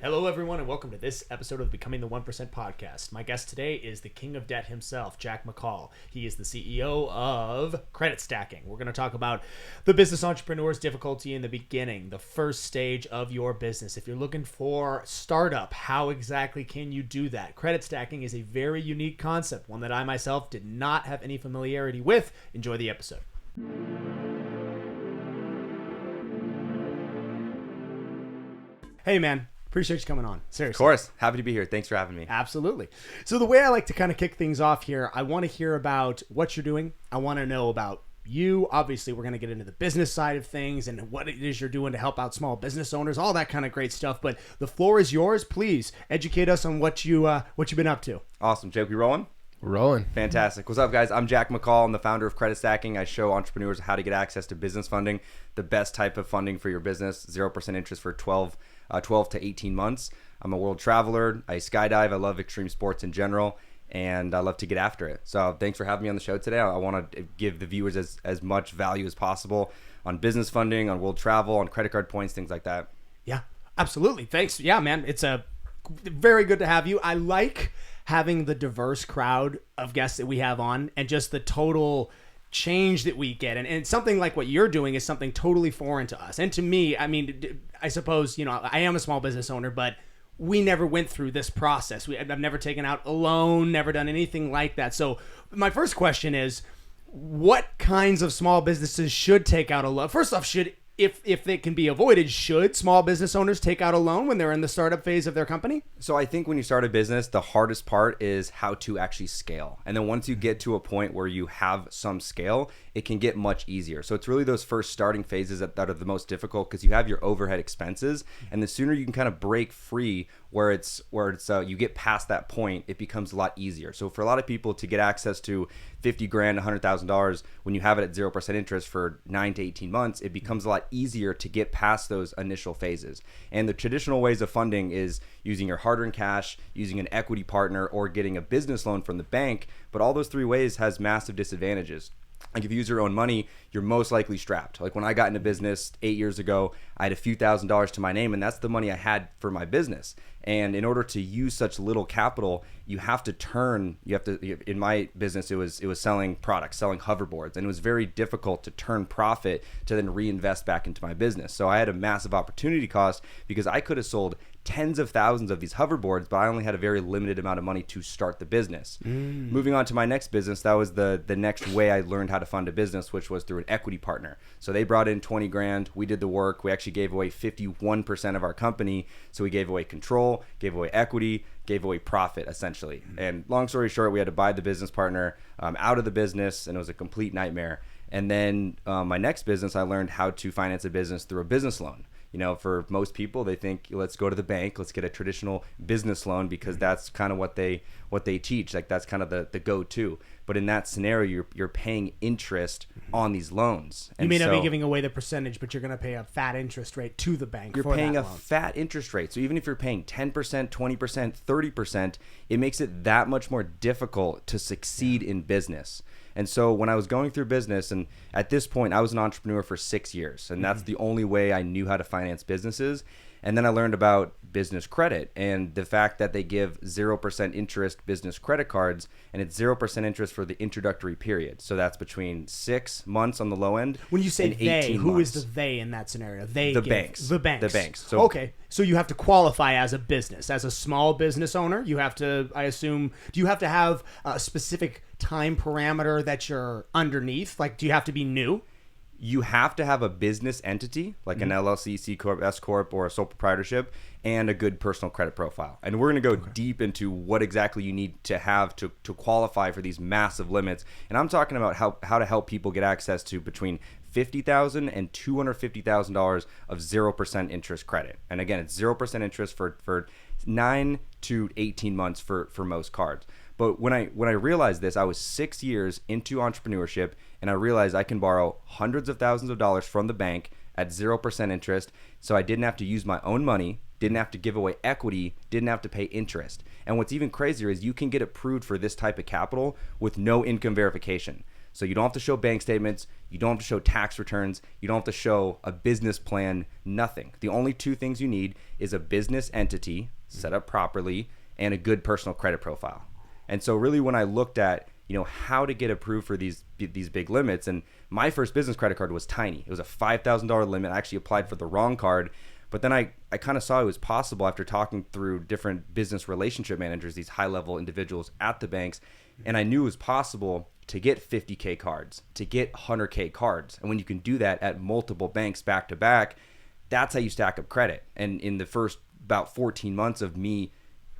Hello, everyone, and welcome to this episode of the Becoming the 1% podcast. My guest today is the king of debt himself, Jack McColl. He is the CEO of Credit Stacking. We're going to talk about the business entrepreneur's difficulty in the beginning, the first stage of your business. If you're looking for startup, how exactly can you do that? Credit stacking is a very unique concept, one that I myself did not have any familiarity with. Enjoy the episode. Hey, man. Appreciate you coming on. Seriously. Of course. Happy to be here. Thanks for having me. Absolutely. So the way I like to kind of kick things off here, I want to hear about what you're doing. I want to know about you. Obviously, we're going to get into the business side of things and what it is you're doing to help out small business owners, all that kind of great stuff. But the floor is yours. Please educate us on what you've been up to. Awesome. Jake, we rolling? We're rolling. Fantastic. What's up, guys? I'm Jack McColl. I'm the founder of Credit Stacking. I show entrepreneurs how to get access to business funding, the best type of funding for your business, 0% interest for 12 to 18 months. I'm a world traveler. I skydive. I love extreme sports in general, and I love to get after it. So thanks for having me on the show today. I want to give the viewers as much value as possible on business funding, on world travel, on credit card points, things like that. Yeah, absolutely. Thanks. Yeah, man. It's very good to have you. I like having the diverse crowd of guests that we have on and just the total change that we get. And something like what you're doing is something totally foreign to us. And to me, I mean, I suppose, I am a small business owner, but we never went through this process. I've never taken out a loan, never done anything like that. So my first question is, what kinds of small businesses should take out a loan? First off, if they can be avoided, should small business owners take out a loan when they're in the startup phase of their company? So I think when you start a business, the hardest part is how to actually scale. And then once you get to a point where you have some scale, it can get much easier. So it's really those first starting phases that are the most difficult because you have your overhead expenses. And the sooner you can kind of break free where it's you get past that point, it becomes a lot easier. So for a lot of people to get access to $50,000, $100,000 when you have it at 0% interest for 9 to 18 months, it becomes a lot easier to get past those initial phases. And the traditional ways of funding is using your hard-earned cash, using an equity partner, or getting a business loan from the bank. But all those three ways has massive disadvantages. Like if you use your own money, you're most likely strapped. Like when I got into business 8 years ago, I had a few $1,000s to my name, and that's the money I had for my business. And in order to use such little capital, in my business, it was selling products, selling hoverboards, and it was very difficult to turn profit to then reinvest back into my business. So I had a massive opportunity cost because I could have sold tens of thousands of these hoverboards, but I only had a very limited amount of money to start the business. Moving on to my next business, that was the next way I learned how to fund a business, which was through an equity partner. So they brought in 20 grand. We did the work. We actually gave away 51% of our company. So we gave away control, gave away equity, gave away profit, essentially. And long story short, we had to buy the business partner out of the business, and it was a complete nightmare. And then my next business, I learned how to finance a business through a business loan. For most people, they think, let's go to the bank, let's get a traditional business loan because that's kind of what they teach. Like that's kind of the go-to. But in that scenario, you're paying interest on these loans. You may not be giving away the percentage, but you're going to pay a fat interest rate to the bank. You're paying a fat interest rate. So even if you're paying 10%, 20%, 30%, it makes it that much more difficult to succeed in business. And so when I was going through business, and at this point, I was an entrepreneur for 6 years, and that's the only way I knew how to finance businesses. And then I learned about business credit and the fact that they give 0% interest business credit cards, and it's 0% interest for the introductory period. So that's between 6 months on the low end. When you say and 18 who months. is the they in that scenario? The banks. The banks. The banks. So, okay. So you have to qualify as a business, as a small business owner. You have to, I assume, do you have to have a specific time parameter that you're underneath? Like, do you have to be new? You have to have a business entity like an LLC, C Corp, S Corp, or a sole proprietorship, and a good personal credit profile. And we're going to go deep into what exactly you need to have to qualify for these massive limits. And I'm talking about how to help people get access to between $50,000 and $250,000 of 0% interest credit. And again, it's 0% interest for 9 to 18 months for most cards. But when I realized this, I was 6 years into entrepreneurship, and I realized I can borrow hundreds of thousands of dollars from the bank at 0% interest. So I didn't have to use my own money, didn't have to give away equity, didn't have to pay interest. And what's even crazier is you can get approved for this type of capital with no income verification. So you don't have to show bank statements. You don't have to show tax returns. You don't have to show a business plan, nothing. The only two things you need is a business entity set up properly and a good personal credit profile. And so really when I looked at, how to get approved for these big limits, and my first business credit card was tiny. It was a $5,000 limit. I actually applied for the wrong card. But then I kind of saw it was possible after talking through different business relationship managers, these high-level individuals at the banks, and I knew it was possible to get 50K cards, to get 100K cards. And when you can do that at multiple banks back to back, that's how you stack up credit. And in the first about 14 months of me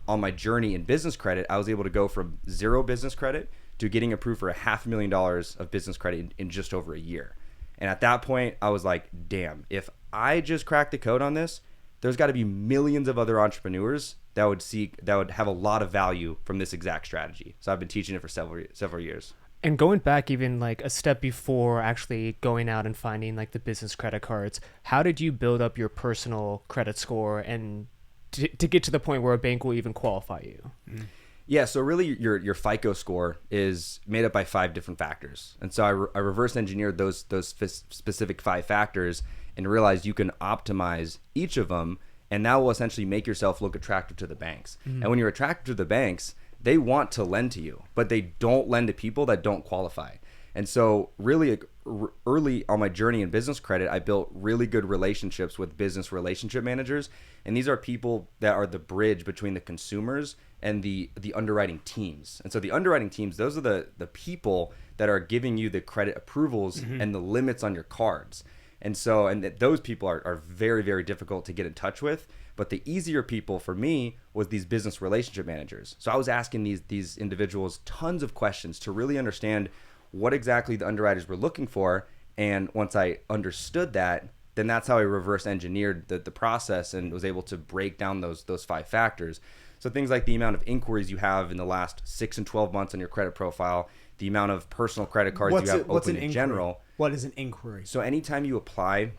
on my journey in business credit, I was able to go from 0 business credit to getting approved for $500,000 of business credit in just over a year. And at that point, I was like, damn, if I just cracked the code on this, there's got to be millions of other entrepreneurs that would have a lot of value from this exact strategy. So I've been teaching it for several years. And going back even like a step before actually going out and finding like the business credit cards, how did you build up your personal credit score and to get to the point where a bank will even qualify you? Mm-hmm. Yeah, so really your FICO score is made up by 5 different factors. And so I reverse engineered those specific 5 factors and realized you can optimize each of them, and that will essentially make yourself look attractive to the banks. Mm-hmm. And when you're attractive to the banks, they want to lend to you, but they don't lend to people that don't qualify. And so really early on my journey in business credit, I built really good relationships with business relationship managers. And these are people that are the bridge between the consumers and the underwriting teams. And so the underwriting teams, those are the people that are giving you the credit approvals mm-hmm. and the limits on your cards. And so, those people are very, very difficult to get in touch with. But the easier people for me was these business relationship managers. So I was asking these individuals tons of questions to really understand what exactly the underwriters were looking for. And once I understood that, then that's how I reverse engineered the process and was able to break down those 5 factors. So things like the amount of inquiries you have in the last 6 and 12 months on your credit profile, the amount of personal credit cards you have open in general. What is an inquiry? So anytime you apply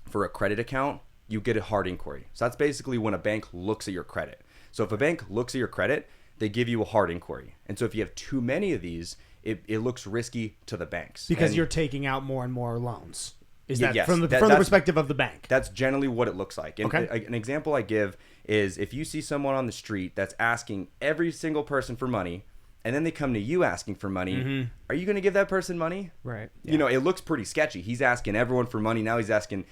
for a credit account, you get a hard inquiry. So that's basically when a bank looks at your credit. So if a bank looks at your credit, they give you a hard inquiry. And so if you have too many of these, it looks risky to the banks. Because you're taking out more and more loans. Is that yes, from the perspective of the bank? That's generally what it looks like. And okay. An example I give is if you see someone on the street that's asking every single person for money, and then they come to you asking for money, mm-hmm. are you going to give that person money? Right. Yeah. It looks pretty sketchy. He's asking everyone for money. Now he's asking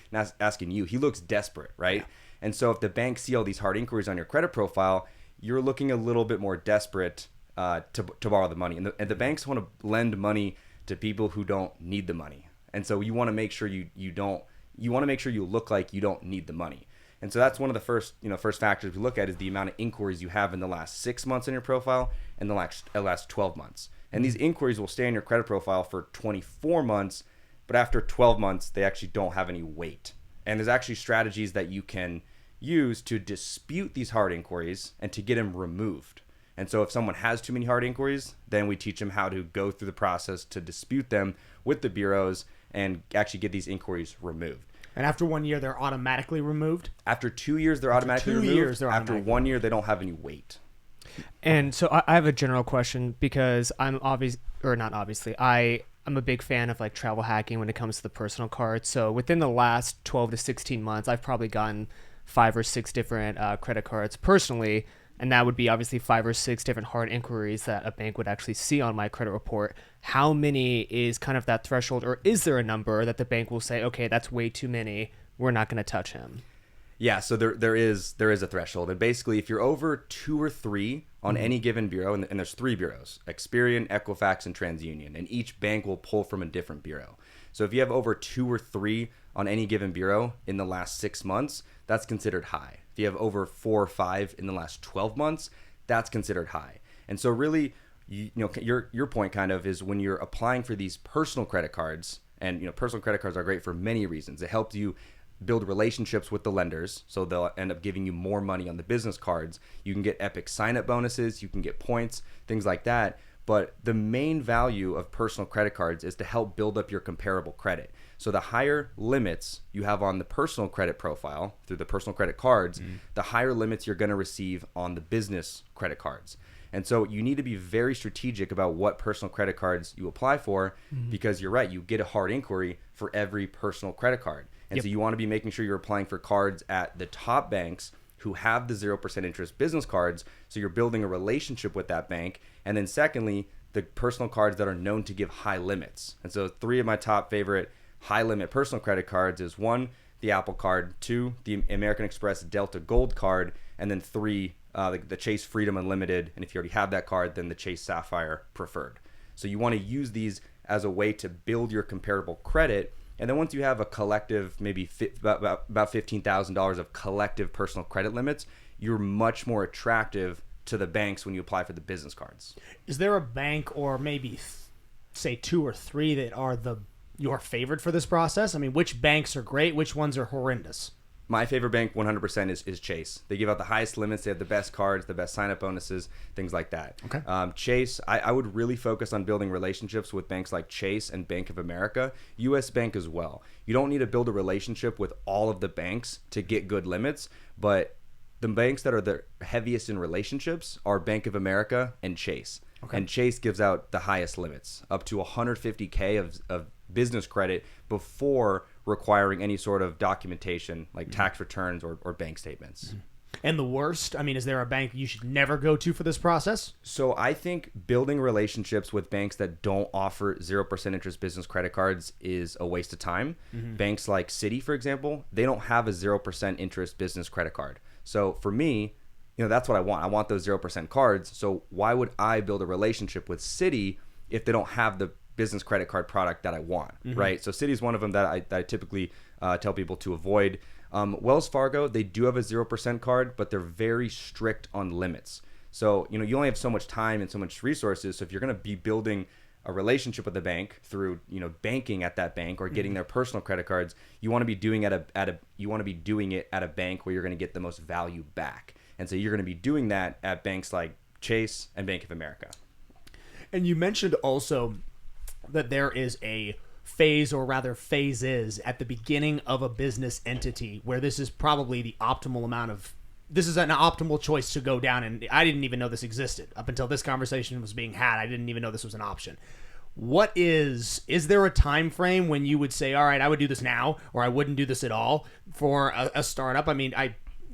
you. He looks desperate, right? Yeah. And so if the banks see all these hard inquiries on your credit profile, you're looking a little bit more desperate to borrow the money. And the banks want to lend money to people who don't need the money. And so you want to make sure you want to make sure you look like you don't need the money. And so that's one of the first factors we look at is the amount of inquiries you have in the last 6 months on your profile and the last 12 months. And these inquiries will stay on your credit profile for 24 months, but after 12 months, they actually don't have any weight. And there's actually strategies that you can use to dispute these hard inquiries and to get them removed. And so if someone has too many hard inquiries, then we teach them how to go through the process to dispute them with the bureaus and actually get these inquiries removed. And after 1 year, they're automatically removed? After 2 years, they're automatically removed. After 1 year, they don't have any weight. And so I have a general question because I'm I'm a big fan of like travel hacking when it comes to the personal cards. So within the last 12 to 16 months, I've probably gotten 5 or 6 different credit cards personally. And that would be obviously 5 or 6 different hard inquiries that a bank would actually see on my credit report. How many is kind of that threshold, or is there a number that the bank will say, okay, that's way too many, we're not going to touch him? Yeah, so there is a threshold. And basically, if you're over 2 or 3 on any given bureau, and there's 3 bureaus, Experian, Equifax, and TransUnion, and each bank will pull from a different bureau. So if you have over 2 or 3 on any given bureau in the last 6 months, that's considered high. If you have over 4 or 5 in the last 12 months, that's considered high. And so really, your point kind of is when you're applying for these personal credit cards, and personal credit cards are great for many reasons. It helps you build relationships with the lenders, so they'll end up giving you more money on the business cards. You can get epic sign-up bonuses, you can get points, things like that. But the main value of personal credit cards is to help build up your comparable credit. So the higher limits you have on the personal credit profile through the personal credit cards, the higher limits you're going to receive on the business credit cards. And so you need to be very strategic about what personal credit cards you apply for, because you're right, you get a hard inquiry for every personal credit card. And so you want to be making sure you're applying for cards at the top banks who have the 0% interest business cards. So you're building a relationship with that bank. And then secondly, the personal cards that are known to give high limits. And so 3 of my top favorite high limit personal credit cards is 1, the Apple Card, 2, the American Express Delta Gold Card, and then 3, the Chase Freedom Unlimited. And if you already have that card, then the Chase Sapphire Preferred. So you want to use these as a way to build your comparable credit. And then once you have a collective, maybe about $15,000 of collective personal credit limits, you're much more attractive to the banks when you apply for the business cards. Is there a bank or maybe say 2 or 3 that are your favorite for this process? I mean, which banks are great? Which ones are horrendous? My favorite bank 100% is Chase. They give out the highest limits. They have the best cards, the best sign-up bonuses, things like that. Okay. Chase, I would really focus on building relationships with banks like Chase and Bank of America, U.S. Bank as well. You don't need to build a relationship with all of the banks to get good limits, but the banks that are the heaviest in relationships are Bank of America and Chase. Okay. And Chase gives out the highest limits, up to $150K of business credit before requiring any sort of documentation like tax returns or bank statements. And the worst, I mean, is there a bank you should never go to for this process? So I think building relationships with banks that don't offer 0% interest business credit cards is a waste of time. Banks like Citi, for example, they don't have a 0% interest business credit card. So for me, that's what I want. I want those 0% cards. So why would I build a relationship with Citi if they don't have the business credit card product that I want, right? So Citi is one of them that I typically tell people to avoid. Wells Fargo, they do have a 0% card, but they're very strict on limits. So, you only have so much time and so much resources. So if you're going to be building a relationship with the bank through, banking at that bank or getting their personal credit cards, you want to be doing it at a bank where you're going to get the most value back. And so you're going to be doing that at banks like Chase and Bank of America. And you mentioned also that there is a phase, or rather phases, at the beginning of a business entity where this is probably the optimal amount of, this is an optimal choice to go down. And I didn't even know this existed up until this conversation was being had. I didn't even know this was an option. Is there a time frame when you would say, all right, I would do this now, or I wouldn't do this at all for a startup? I mean,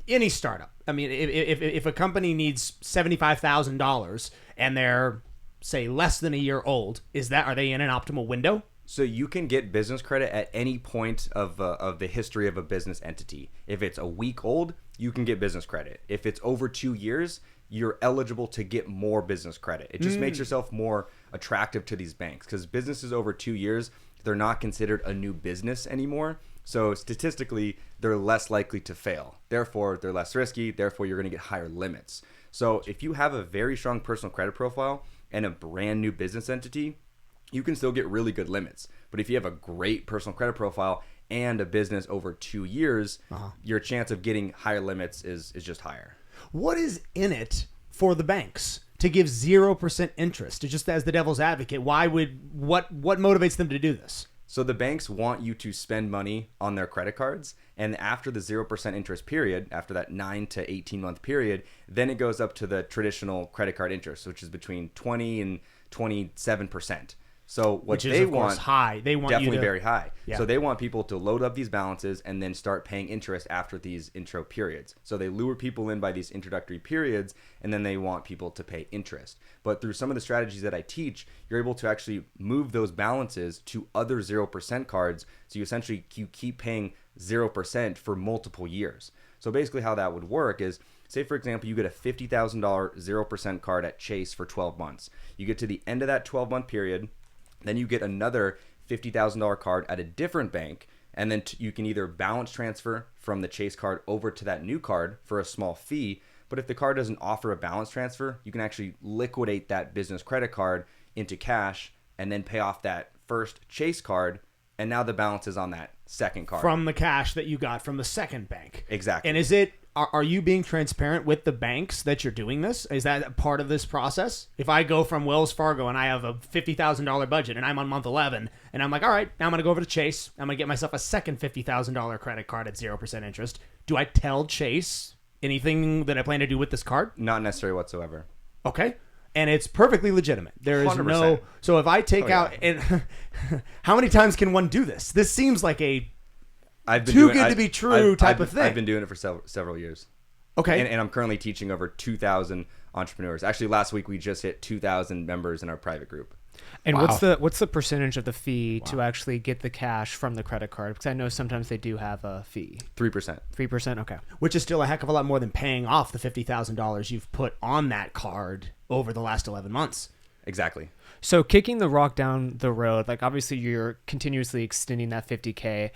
any startup. I mean, if a company needs $75,000 and they're, say, less than a year old, are they in an optimal window? So you can get business credit at any point of the history of a business entity. If it's a week old, you can get business credit. If it's over 2 years, you're eligible to get more business credit. It just makes yourself more attractive to these banks, because businesses over 2 years, they're not considered a new business anymore. So statistically, they're less likely to fail. Therefore, they're less risky. Therefore, you're going to get higher limits. So if you have a very strong personal credit profile and a brand new business entity, you can still get really good limits. But if you have a great personal credit profile and a business over 2 years, your chance of getting higher limits is just higher. What is in it for the banks to give 0% interest? Just as the devil's advocate, what motivates them to do this? So the banks want you to spend money on their credit cards, and after the 0% interest period, after that 9 to 18 month period, then it goes up to the traditional credit card interest, which is between 20 and 27%. So what which is, they of course, want, high. They want definitely you to, very high. Yeah. So they want people to load up these balances and then start paying interest after these intro periods. So they lure people in by these introductory periods, and then they want people to pay interest. But through some of the strategies that I teach, you're able to actually move those balances to other 0% cards. So you keep paying 0% for multiple years. So basically how that would work is, say, for example, you get a $50,000 0% card at Chase for 12 months. You get to the end of that 12-month period, then you get another $50,000 card at a different bank, and then you can either balance transfer from the Chase card over to that new card for a small fee. But if the card doesn't offer a balance transfer, you can actually liquidate that business credit card into cash and then pay off that first Chase card, and now the balance is on that second card. From the cash that you got from the second bank. Exactly. And are you being transparent with the banks that you're doing this? Is that part of this process? If I go from Wells Fargo and I have a $50,000 budget and I'm on month 11 and I'm like, all right, now I'm going to go over to Chase. I'm going to get myself a second $50,000 credit card at 0% interest. Do I tell Chase anything that I plan to do with this card? Not necessarily whatsoever. Okay. and it's perfectly legitimate. There is no 100%. so if I take out and how many times can one do this? This seems like a too good to be true type of thing. I've been doing it for several years. Okay. And I'm currently teaching over 2,000 entrepreneurs. Actually, last week we just hit 2,000 members in our private group. And what's the percentage of the fee to actually get the cash from the credit card? Because I know sometimes they do have a fee. 3%. 3%? Okay. Which is still a heck of a lot more than paying off the $50,000 you've put on that card over the last 11 months. Exactly. So kicking the rock down the road, like obviously you're continuously extending that 50K.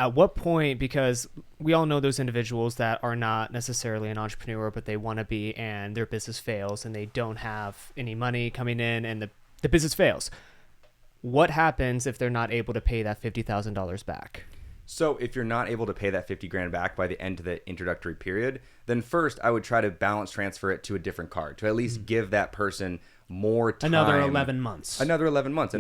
At what point, because we all know those individuals that are not necessarily an entrepreneur, but they want to be, and their business fails and they don't have any money coming in and the business fails. What happens if they're not able to pay that $50,000 back? So if you're not able to pay that 50 grand back by the end of the introductory period, then first I would try to balance transfer it to a different card to at least give that person more time. Another 11 months. And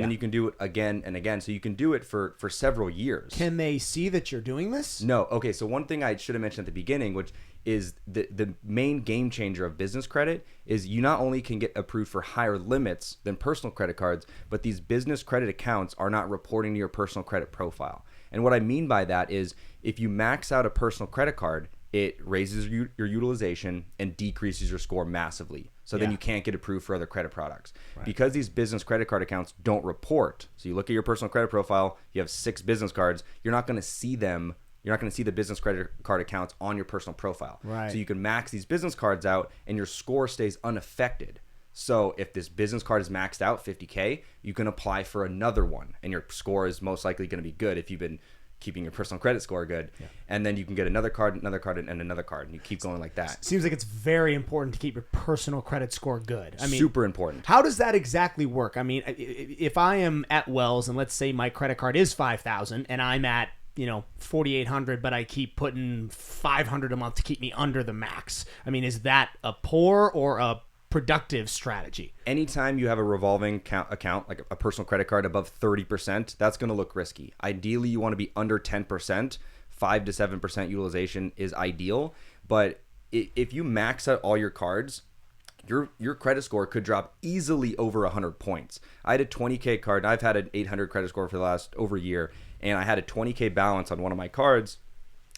then you can do it again and again. So you can do it for several years. Can they see that you're doing this? No. Okay. So one thing I should have mentioned at the beginning, which is the main game changer of business credit, is you not only can get approved for higher limits than personal credit cards, but these business credit accounts are not reporting to your personal credit profile. And what I mean by that is if you max out a personal credit card, it raises your utilization and decreases your score massively. So then you can't get approved for other credit products. Right. Because these business credit card accounts don't report. So you look at your personal credit profile, you have 6 business cards, you're not going to see them. You're not going to see the business credit card accounts on your personal profile. Right. So you can max these business cards out and your score stays unaffected. So if this business card is maxed out, 50K, you can apply for another one and your score is most likely going to be good if you've been keeping your personal credit score good. Yeah. And then you can get another card, and another card, and you keep going like that. Seems like it's very important to keep your personal credit score good. I mean, super important. How does that exactly work? I mean, if I am at Wells and let's say my credit card is $5,000 and I'm at $4,800, but I keep putting $500 a month to keep me under the max. I mean, is that a poor or a productive strategy? Anytime you have a revolving account, like a personal credit card above 30%, that's going to look risky. Ideally, you want to be under 10%. 5 to 7% utilization is ideal. But if you max out all your cards, your credit score could drop easily over 100 points. I had a 20K card, and I've had an 800 credit score for the last over a year, and I had a 20K balance on one of my cards,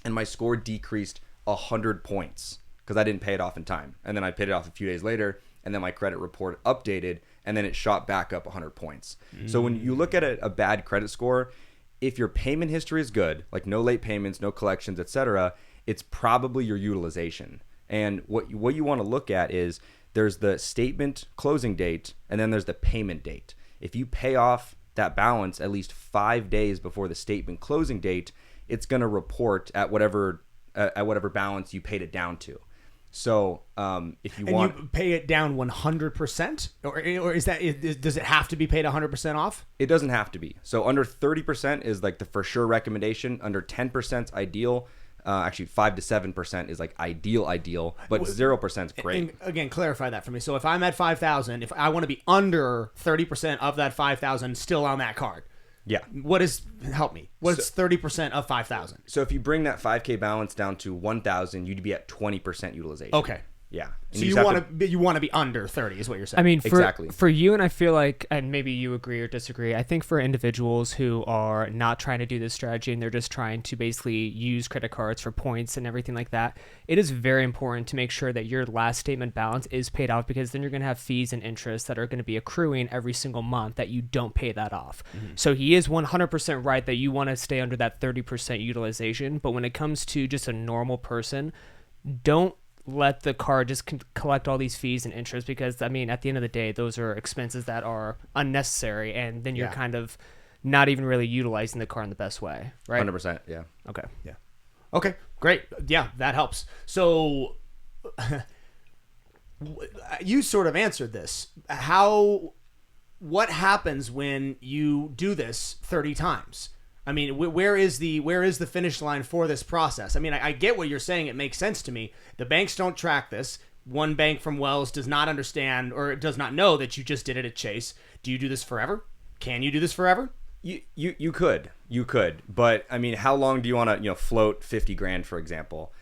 and my score decreased 100 points because I didn't pay it off in time. And then I paid it off a few days later, and then my credit report updated, and then it shot back up 100 points. So when you look at a bad credit score, if your payment history is good, like no late payments, no collections, etc., it's probably your utilization. And what you want to look at is there's the statement closing date, and then there's the payment date. If you pay off that balance at least 5 days before the statement closing date, it's going to report at whatever balance you paid it down to. So if you you pay it down 100%, or is that does it have to be paid 100% off? It doesn't have to be. So under 30% is like the for sure recommendation. Under 10% is ideal. Actually, 5 to 7% is like ideal, but 0% is great. And again, clarify that for me. So if I'm at 5,000, if I want to be under 30% of that 5,000 still on that card, help me. What's 30% of 5,000? So if you bring that 5K balance down to 1,000, you'd be at 20% utilization. Okay. Yeah. And so you want to be under 30 is what you're saying. I mean, exactly. For you, and I feel like, and maybe you agree or disagree, I think for individuals who are not trying to do this strategy and they're just trying to basically use credit cards for points and everything like that, it is very important to make sure that your last statement balance is paid off, because then you're going to have fees and interest that are going to be accruing every single month that you don't pay that off. Mm-hmm. So he is 100% right that you want to stay under that 30% utilization. But when it comes to just a normal person, don't let the card just collect all these fees and interest, because I mean, at the end of the day, those are expenses that are unnecessary, and then you're kind of not even really utilizing the card in the best way, right? 100%. Yeah. Okay. Yeah. Okay. Great. Yeah, that helps. So you sort of answered this. What happens when you do this 30 times? I mean, where is the finish line for this process? I mean, I get what you're saying. It makes sense to me. The banks don't track this. One bank from Wells does not understand or does not know that you just did it at Chase. Do you do this forever? Can you do this forever? You could, but I mean, how long do you want to float 50 grand, for example?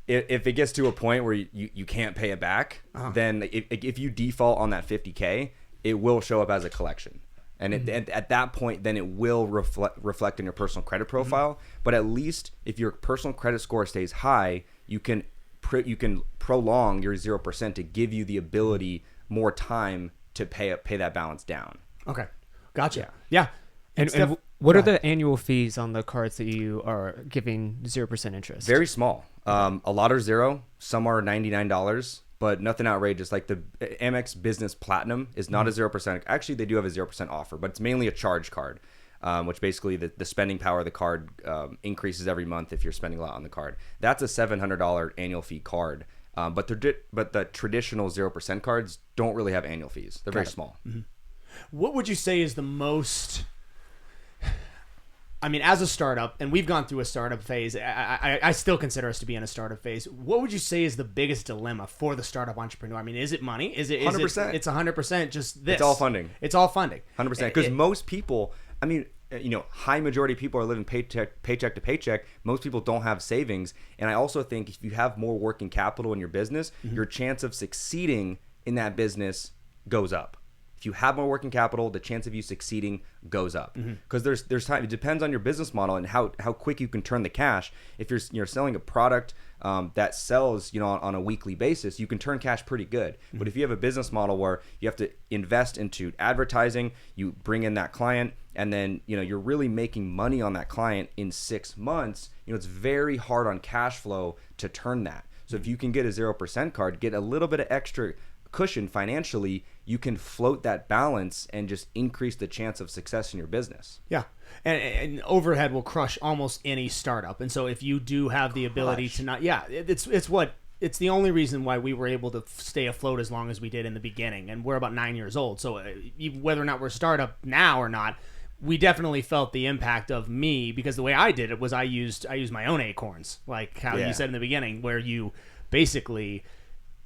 if it gets to a point where you can't pay it back, then if you default on that $50K, it will show up as a collection. And at that point, then it will reflect in your personal credit profile. But at least if your personal credit score stays high, you can prolong your 0% to give you the ability more time to pay that balance down. Okay, gotcha. Yeah. And what are the annual fees on the cards that you are giving 0% interest? Very small. A lot are $0. Some are $99, but nothing outrageous. Like the Amex Business Platinum is not a 0%. Actually, they do have a 0% offer, but it's mainly a charge card, which basically the spending power of the card increases every month if you're spending a lot on the card. That's a $700 annual fee card. But the traditional 0% cards don't really have annual fees. They're very small. Mm-hmm. What would you say is the most... I mean, as a startup, and we've gone through a startup phase, I still consider us to be in a startup phase. What would you say is the biggest dilemma for the startup entrepreneur? I mean, is it money? Is it 100%? It's 100% just this. It's all funding. It's all funding. 100%. Because most people, I mean, high majority of people are living paycheck to paycheck. Most people don't have savings. And I also think if you have more working capital in your business, your chance of succeeding in that business goes up. If you have more working capital, the chance of you succeeding goes up. Because there's time. It depends on your business model and how quick you can turn the cash. If you're selling a product that sells on a weekly basis, you can turn cash pretty good. But if you have a business model where you have to invest into advertising, you bring in that client, and then you're really making money on that client in 6 months, it's very hard on cash flow to turn that. So if you can get a 0% card, get a little bit of extra cushion financially, you can float that balance and just increase the chance of success in your business. Yeah. And overhead will crush almost any startup. And so if you do have the ability to not, it's the only reason why we were able to stay afloat as long as we did in the beginning. And we're about 9 years old. So whether or not we're a startup now or not, we definitely felt the impact of me, because the way I did it was I used my own acorns, like how you said in the beginning, where you basically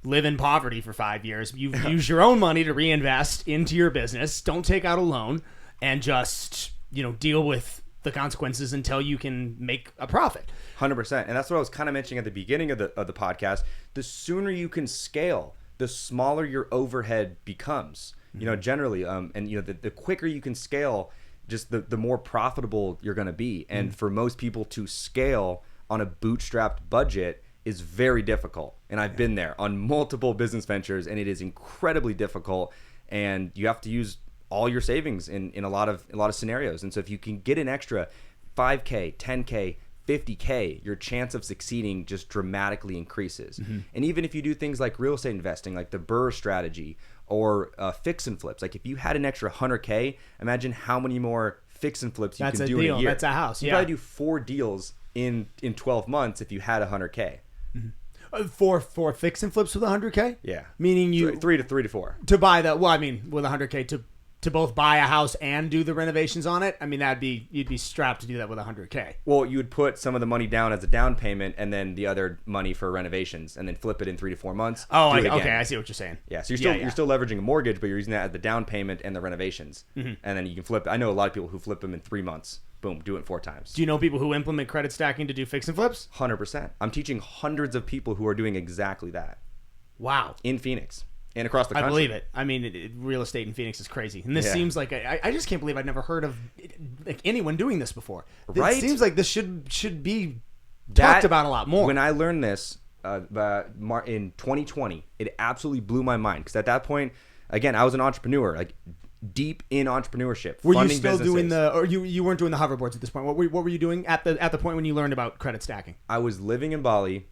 live in poverty for 5 years. You use your own money to reinvest into your business. Don't take out a loan, and just deal with the consequences until you can make a profit. 100%. And that's what I was kind of mentioning at the beginning of the podcast. The sooner you can scale, the smaller your overhead becomes. Generally, and the quicker you can scale, just the more profitable you're going to be. And for most people to scale on a bootstrapped budget is very difficult. And I've been there on multiple business ventures, and it is incredibly difficult. And you have to use all your savings in a lot of scenarios. And so if you can get an extra $5K, $10K, $50K, your chance of succeeding just dramatically increases. And even if you do things like real estate investing, like the Burr strategy, or fix and flips, like if you had an extra $100K, imagine how many more fix and flips you can do in a year. That's a house. You probably do 4 deals in 12 months if you had $100K. For fix and flips with 100K? Yeah. Meaning you... 3 to 4. To buy that... Well, I mean, with 100K to both buy a house and do the renovations on it, I mean, you'd be strapped to do that with 100K. Well, you would put some of the money down as a down payment, and then the other money for renovations, and then flip it in 3 to 4 months. Oh, okay, I see what you're saying. Yeah, so you're still leveraging a mortgage, but you're using that as the down payment and the renovations, and then you can flip. I know a lot of people who flip them in 3 months. Boom, do it 4 times. Do you know people who implement credit stacking to do fix and flips? 100%. I'm teaching hundreds of people who are doing exactly that. Wow. In Phoenix and across the country. I believe it. I mean, real estate in Phoenix is crazy. And this seems like, I just can't believe I'd never heard of anyone doing this before. Right? It seems like this should be talked about a lot more. When I learned this in 2020, it absolutely blew my mind. Because at that point, again, I was an entrepreneur. Like, deep in entrepreneurship. Were you still doing or you weren't doing the hoverboards at this point? What were you doing at the point when you learned about credit stacking? I was living in Bali,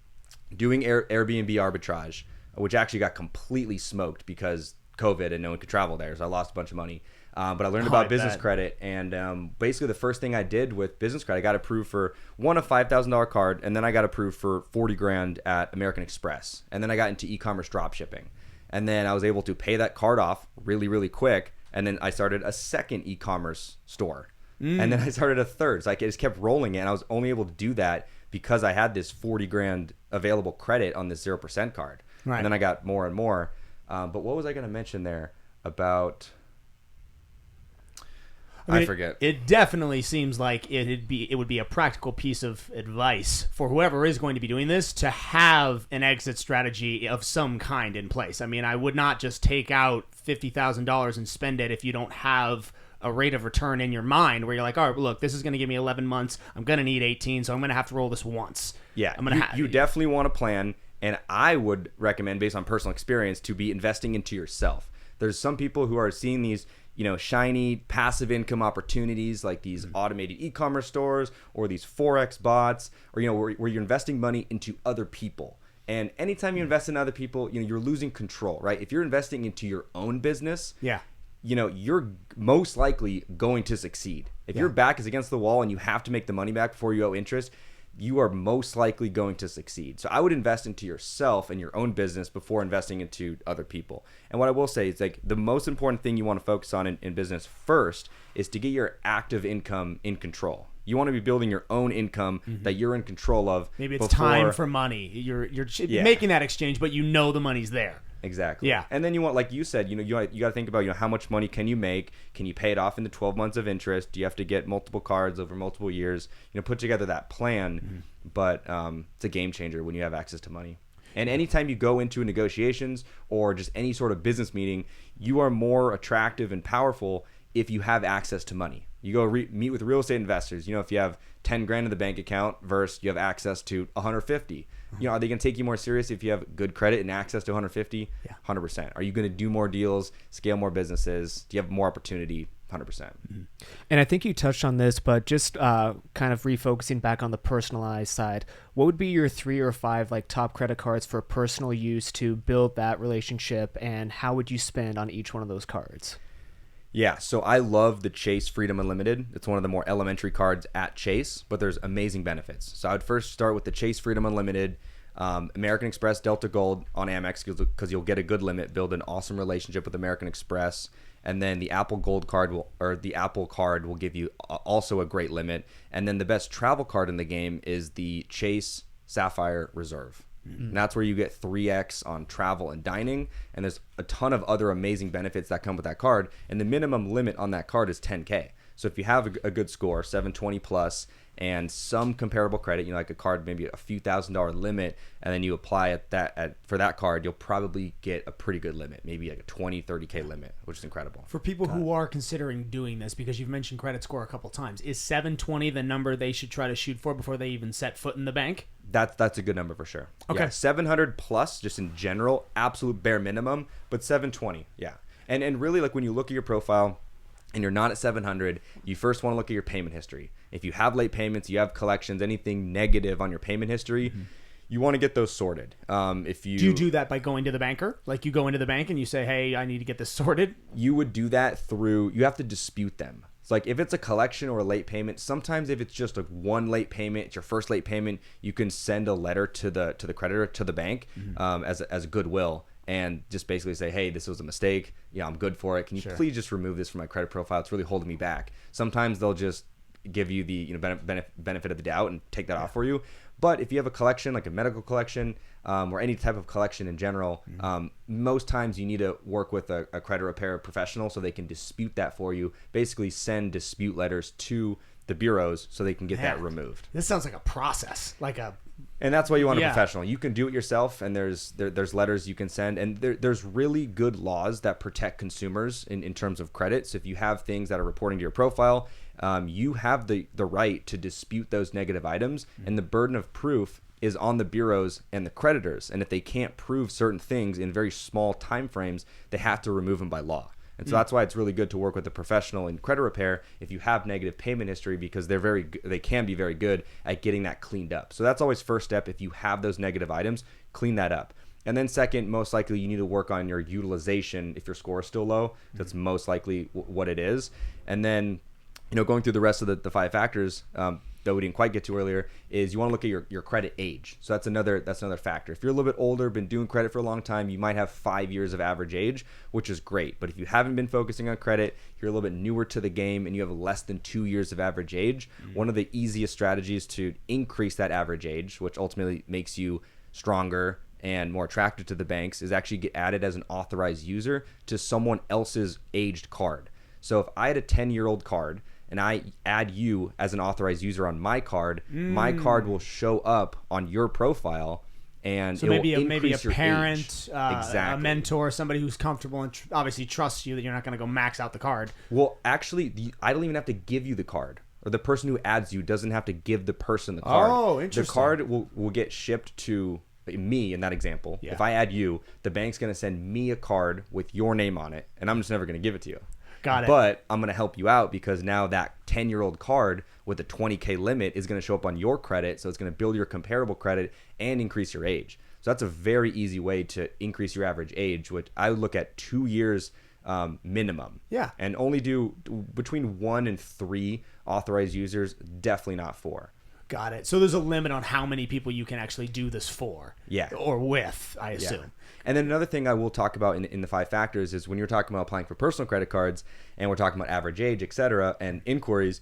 doing Airbnb arbitrage, which actually got completely smoked because COVID and no one could travel there, so I lost a bunch of money. But I learned about business credit, and basically the first thing I did with business credit, I got approved for a $5,000 card, and then I got approved for $40,000 at American Express, and then I got into e-commerce drop shipping, and then I was able to pay that card off really, really quick. And then I started a second e-commerce store. And then I started a third. So I just kept rolling it. And I was only able to do that because I had this $40,000 available credit on this 0% card. Right. And then I got more and more. But what was I going to mention there about... I forget. It definitely seems like it would be a practical piece of advice for whoever is going to be doing this to have an exit strategy of some kind in place. I mean, I would not just take out $50,000 and spend it if you don't have a rate of return in your mind where you're like, all right, look, this is going to give me 11 months. I'm going to need 18, so I'm going to have to roll this once. Yeah, you definitely want to plan, and I would recommend, based on personal experience, to be investing into yourself. There's some people who are seeing these, shiny passive income opportunities like these automated e-commerce stores or these Forex bots, or where you're investing money into other people. And anytime you invest in other people, you're losing control, right? If you're investing into your own business, you're most likely going to succeed. If your back is against the wall and you have to make the money back before you owe interest, you are most likely going to succeed. So I would invest into yourself and your own business before investing into other people. And what I will say is, like, the most important thing you want to focus on in business first is to get your active income in control. You want to be building your own income that you're in control of. Maybe it's time for money. You're making that exchange, but the money's there. Exactly. Yeah. And then you want, like you said, you got to think about, how much money can you make? Can you pay it off into 12 months of interest? Do you have to get multiple cards over multiple years? Put together that plan. But it's a game changer when you have access to money. And anytime you go into negotiations or just any sort of business meeting, you are more attractive and powerful if you have access to money. You go meet with real estate investors. If you have 10 grand in the bank account versus you have access to 150. Are they going to take you more serious if you have good credit and access to 150? Yeah. 100%. Are you going to do more deals, scale more businesses? Do you have more opportunity? 100%. And I think you touched on this, but just kind of refocusing back on the personalized side, what would be your 3 or 5 top credit cards for personal use to build that relationship, and how would you spend on each one of those cards? Yeah, so I love the Chase Freedom Unlimited. It's one of the more elementary cards at Chase, but there's amazing benefits. So I would first start with the Chase Freedom Unlimited, American Express Delta Gold on Amex, because you'll get a good limit, build an awesome relationship with American Express, and then the Apple Gold card the Apple card will give you also a great limit. And then the best travel card in the game is the Chase Sapphire Reserve. And that's where you get 3x on travel and dining, and there's a ton of other amazing benefits that come with that card, and the minimum limit on that card is 10K. So if you have a good score, 720 plus, and some comparable credit, like a card, maybe a few $1,000 limit, and then you apply for that card, you'll probably get a pretty good limit, maybe like a 20, 30K limit, which is incredible. For people who are considering doing this, because you've mentioned credit score a couple times, is 720 the number they should try to shoot for before they even set foot in the bank? That's a good number for sure. Okay. Yeah, 700 plus, just in general, absolute bare minimum, but 720, yeah. And really, like, when you look at your profile and you're not at 700, you first want to look at your payment history. If you have late payments, you have collections, anything negative on your payment history, you want to get those sorted. Do you do that by going to the banker? Like, you go into the bank and you say, hey, I need to get this sorted? You would do that you have to dispute them. It's like, if it's a collection or a late payment, sometimes if it's just one late payment, it's your first late payment, you can send a letter to the creditor, to the bank, as goodwill, and just basically say, hey, this was a mistake. Yeah, I'm good for it. Can you please just remove this from my credit profile? It's really holding me back. Sometimes they'll just give you the benefit of the doubt and take that off for you. But if you have a collection, like a medical collection, or any type of collection in general, most times you need to work with a credit repair professional so they can dispute that for you. Basically send dispute letters to the bureaus so they can get that removed. This sounds like a process, and that's why you want a professional. You can do it yourself, and there's letters you can send, and there's really good laws that protect consumers in terms of credit. So if you have things that are reporting to your profile, you have the right to dispute those negative items, and the burden of proof is on the bureaus and the creditors. And if they can't prove certain things in very small time frames, they have to remove them by law. And so that's why it's really good to work with a professional in credit repair if you have negative payment history, because they can be very good at getting that cleaned up. So that's always first step. If you have those negative items, clean that up. And then second, most likely you need to work on your utilization if your score is still low. That's most likely what it is. And then, going through the rest of the 5 factors that we didn't quite get to earlier, is you want to look at your credit age. So that's another factor. If you're a little bit older, been doing credit for a long time, you might have 5 years of average age, which is great. But if you haven't been focusing on credit, you're a little bit newer to the game, and you have less than 2 years of average age, one of the easiest strategies to increase that average age, which ultimately makes you stronger and more attractive to the banks, is actually get added as an authorized user to someone else's aged card. So if I had a 10-year-old card and I add you as an authorized user on my card will show up on your profile. And So it maybe will maybe a increase your parent, age. a Exactly. mentor, somebody who's comfortable and obviously trusts you that you're not going to go max out the card. Well, actually, I don't even have to give you the card. Or the person who adds you doesn't have to give the person the card. Oh, interesting. The card will get shipped to me in that example. Yeah. If I add you, the bank's going to send me a card with your name on it, and I'm just never going to give it to you. Got it. But I'm going to help you out because now that 10-year-old card with a 20K limit is going to show up on your credit. So it's going to build your comparable credit and increase your age. So that's a very easy way to increase your average age, which I would look at 2 years minimum. Yeah. And only do between 1 and 3 authorized users, definitely not 4. Got it. So there's a limit on how many people you can actually do this for. Yeah. Or with, I assume. Yeah. And then another thing I will talk about in the 5 factors is when you're talking about applying for personal credit cards and we're talking about average age, et cetera, and inquiries.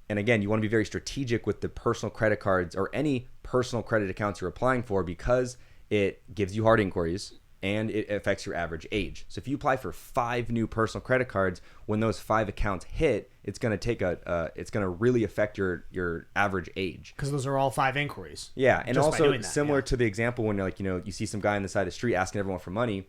And again, you want to be very strategic with the personal credit cards or any personal credit accounts you're applying for because it gives you hard inquiries and it affects your average age. So if you apply for 5 new personal credit cards, when those 5 accounts hit, it's going to it's going to really affect your average age. Because those are all 5 inquiries. Yeah, and Just by also doing that, similar yeah. to the example when you're like, you see some guy on the side of the street asking everyone for money.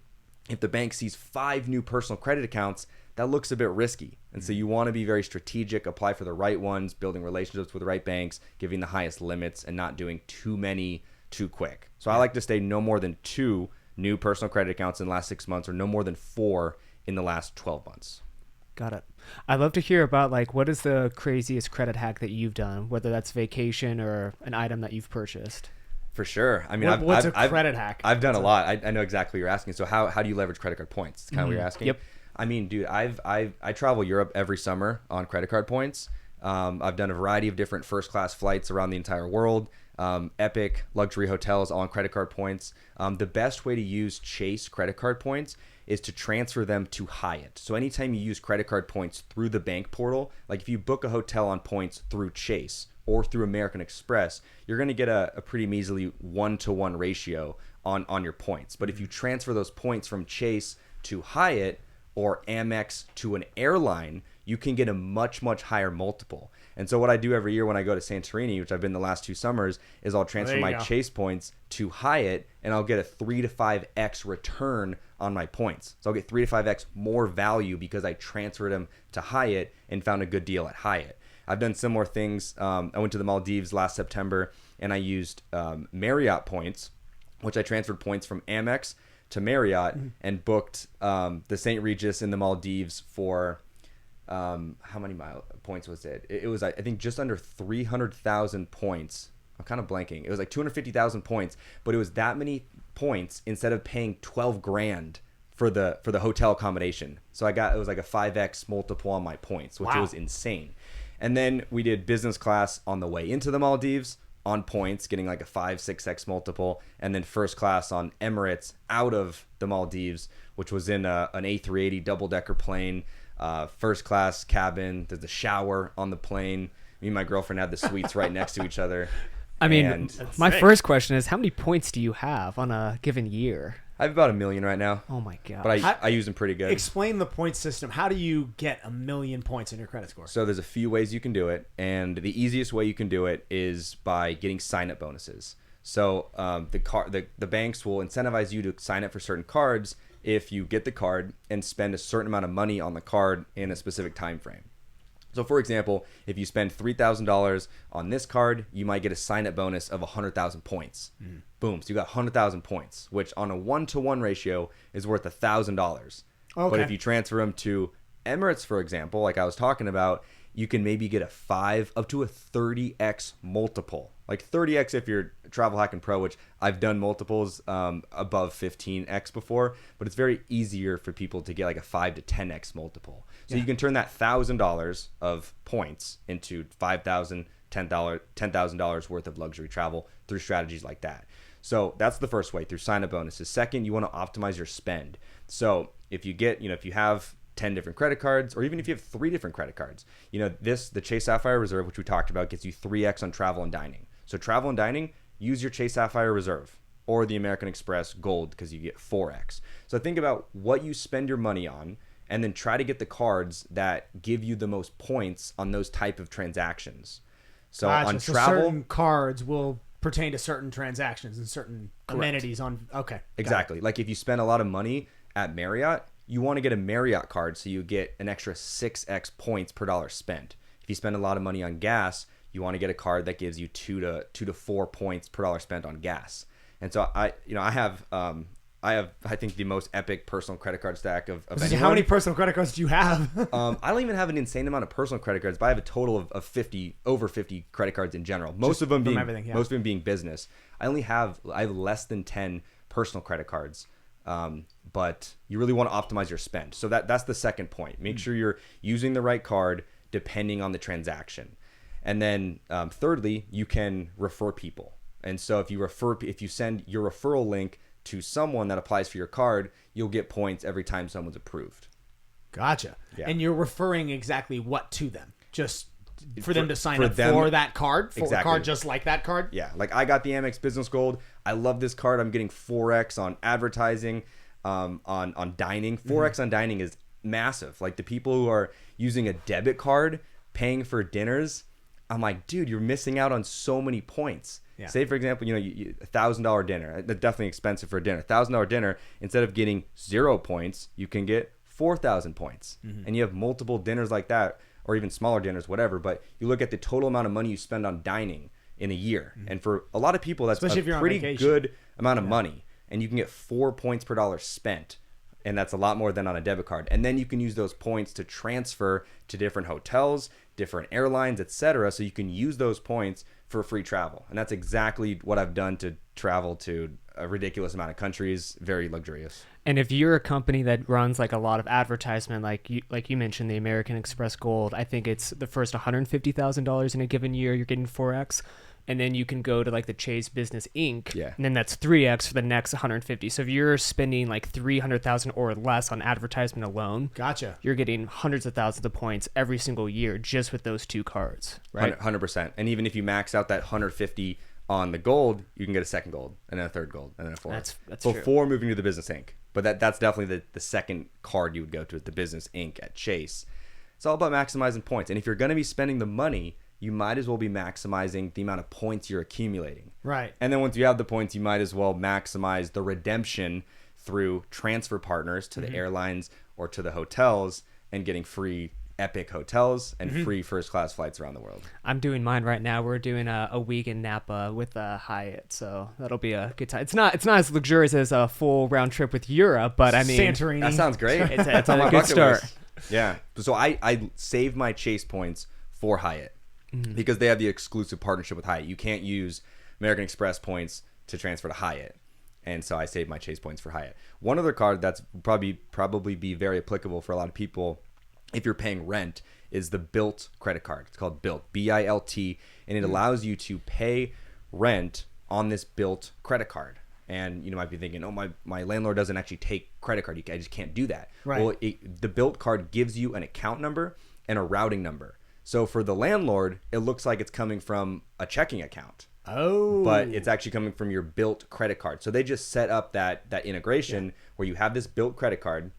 If the bank sees 5 new personal credit accounts, that looks a bit risky. And so you want to be very strategic, apply for the right ones, building relationships with the right banks, giving the highest limits, and not doing too many too quick. So I like to stay no more than 2 new personal credit accounts in the last 6 months or no more than 4 in the last 12 months. Got it. I'd love to hear about like what is the craziest credit hack that you've done, whether that's vacation or an item that you've purchased. For sure. I mean, What's a credit hack? I've done a lot. I know exactly what you're asking. So how do you leverage credit card points? It's kind of what you're asking. Yep. I mean, dude, I travel Europe every summer on credit card points. I've done a variety of different first class flights around the entire world. Epic luxury hotels all on credit card points. The best way to use Chase credit card points is to transfer them to Hyatt. So anytime you use credit card points through the bank portal, like if you book a hotel on points through Chase or through American Express, you're going to get a pretty measly 1-to-1 ratio on your points. But if you transfer those points from Chase to Hyatt or Amex to an airline, you can get a much, much higher multiple. And so what I do every year when I go to Santorini, which I've been the last 2 summers, is I'll transfer There you my go. Chase points to Hyatt and I'll get a 3 to 5x return on my points. So I'll get 3 to 5x more value because I transferred them to Hyatt and found a good deal at Hyatt. I've done similar things. I went to the Maldives last September and I used Marriott points, which I transferred points from Amex to Marriott and booked the St. Regis in the Maldives for how many points was it? It was, I think, just under 300,000 points. I'm kind of blanking. It was like 250,000 points, but it was that many points instead of paying 12 grand for the hotel accommodation. So it was like a 5x multiple on my points, which Wow. was insane. And then we did business class on the way into the Maldives on points, getting like a 5-6x multiple, and then first class on Emirates out of the Maldives, which was in an A380 double-decker plane, first class cabin. There's a shower on the plane. Me and my girlfriend had the suites right next to each other. I mean, And my sick. first question is how many points do you have on a given year? I have about 1 million right now, Oh my god. but How- I use them pretty good. Explain the point system. How do you get 1 million points in your credit score? So there's a few ways you can do it, and the easiest way you can do it is by getting sign-up bonuses. So the banks will incentivize you to sign up for certain cards if you get the card and spend a certain amount of money on the card in a specific time frame. So for example, if you spend $3,000 on this card, you might get a sign-up bonus of 100,000 points. Boom, so you got 100,000 points, which on a 1-to-1 ratio is worth $1,000. But Okay. if you transfer them to Emirates, for example, like I was talking about, you can maybe get a 5 up to a 30x multiple. Like 30x if you're Travel Hacking Pro, which I've done multiples above 15x before, but it's very easier for people to get like a 5 to 10x multiple. So you can turn that $1,000 of points into $5,000, $10,000 worth of luxury travel through strategies like that. So that's the first way, through sign-up bonuses. Second, you want to optimize your spend. So if you get, if you have 10 different credit cards, or even if you have 3 different credit cards, the Chase Sapphire Reserve, which we talked about, gets you 3x on travel and dining. So travel and dining, use your Chase Sapphire Reserve or the American Express Gold because you get 4x. So think about what you spend your money on and then try to get the cards that give you the most points on those type of transactions. So Gotcha. on So travel, certain cards will pertain to certain transactions and certain Correct. amenities on. Okay. Got exactly. Like if you spend a lot of money at Marriott, you want to get a Marriott card so you get an extra 6x points per dollar spent. If you spend a lot of money on gas, you want to get a card that gives you 2 to 4 points per dollar spent on gas. And so I have I think the most epic personal credit card stack of it. anyone. How many personal credit cards do you have? I don't even have an insane amount of personal credit cards, but I have a total of over 50 credit cards in general. Most of them being business. I have less than 10 personal credit cards. But you really want to optimize your spend. So that's the second point. Make sure you're using the right card depending on the transaction. And then thirdly, you can refer people. And so if you send your referral link to someone that applies for your card, you'll get points every time someone's approved. Gotcha. Yeah. And you're referring exactly what to them? Just for them to sign for up them- for that card? For Exactly. a card just like that card? Yeah, like I got the Amex Business Gold. I love this card. I'm getting 4x on advertising, on dining. 4x on dining is massive. Like the people who are using a debit card paying for dinners, I'm like, dude, you're missing out on so many points. Yeah. Say, for example, $1,000 dinner. That's definitely expensive for a dinner. $1,000 dinner, instead of getting 0 points, you can get 4,000 points. And you have multiple dinners like that, or even smaller dinners, whatever. But you look at the total amount of money you spend on dining in a year. And for a lot of people, that's Especially if you're a on pretty vacation. good amount of money. And you can get 4 points per dollar spent. And that's a lot more than on a debit card. And then you can use those points to transfer to different hotels, different airlines, etc. So you can use those points for free travel. And that's exactly what I've done to travel to a ridiculous amount of countries. Very luxurious. And if you're a company that runs like a lot of advertisement, like you mentioned, the American Express Gold, I think it's the first $150,000 in a given year, you're getting 4x. And then you can go to like the Chase Business Inc. Yeah. And then that's 3x for the next 150. So if you're spending like 300,000 or less on advertisement alone, Gotcha. you're getting hundreds of thousands of points every single year just with those two cards, right? 100%. And even if you max out that 150 on the gold, you can get a second gold and then a third gold and then a fourth. That's before moving to the Business Inc. But that's definitely the second card you would go to at the Business Inc. at Chase. It's all about maximizing points. And if you're going to be spending the money, you might as well be maximizing the amount of points you're accumulating. Right. And then once you have the points, you might as well maximize the redemption through transfer partners to the airlines or to the hotels and getting free epic hotels and free first class flights around the world. I'm doing mine right now. We're doing a week in Napa with Hyatt, so that'll be a good time. It's not as luxurious as a full round trip with Europe, but I mean, Santorini. That sounds great. it's on a my good bucket start. list. Yeah. So I saved my Chase points for Hyatt because they have the exclusive partnership with Hyatt. You can't use American Express points to transfer to Hyatt. And so I saved my Chase points for Hyatt. One other card that's probably be very applicable for a lot of people if you're paying rent is the Bilt credit card. It's called Bilt, B-I-L-T, and it allows you to pay rent on this Bilt credit card. And you might be thinking, oh, my landlord doesn't actually take credit card. I just can't do that. Right. Well, the Bilt card gives you an account number and a routing number. So for the landlord, it looks like it's coming from a checking account. Oh. But it's actually coming from your Bilt credit card. So they just set up that integration where you have this Bilt credit card,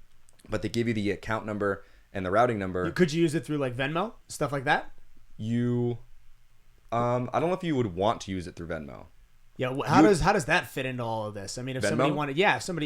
but they give you the account number and the routing number. Could you use it through like Venmo, stuff like that? I don't know if you would want to use it through Venmo. Yeah. How does that fit into all of this? I mean, if Venmo? somebody wanted,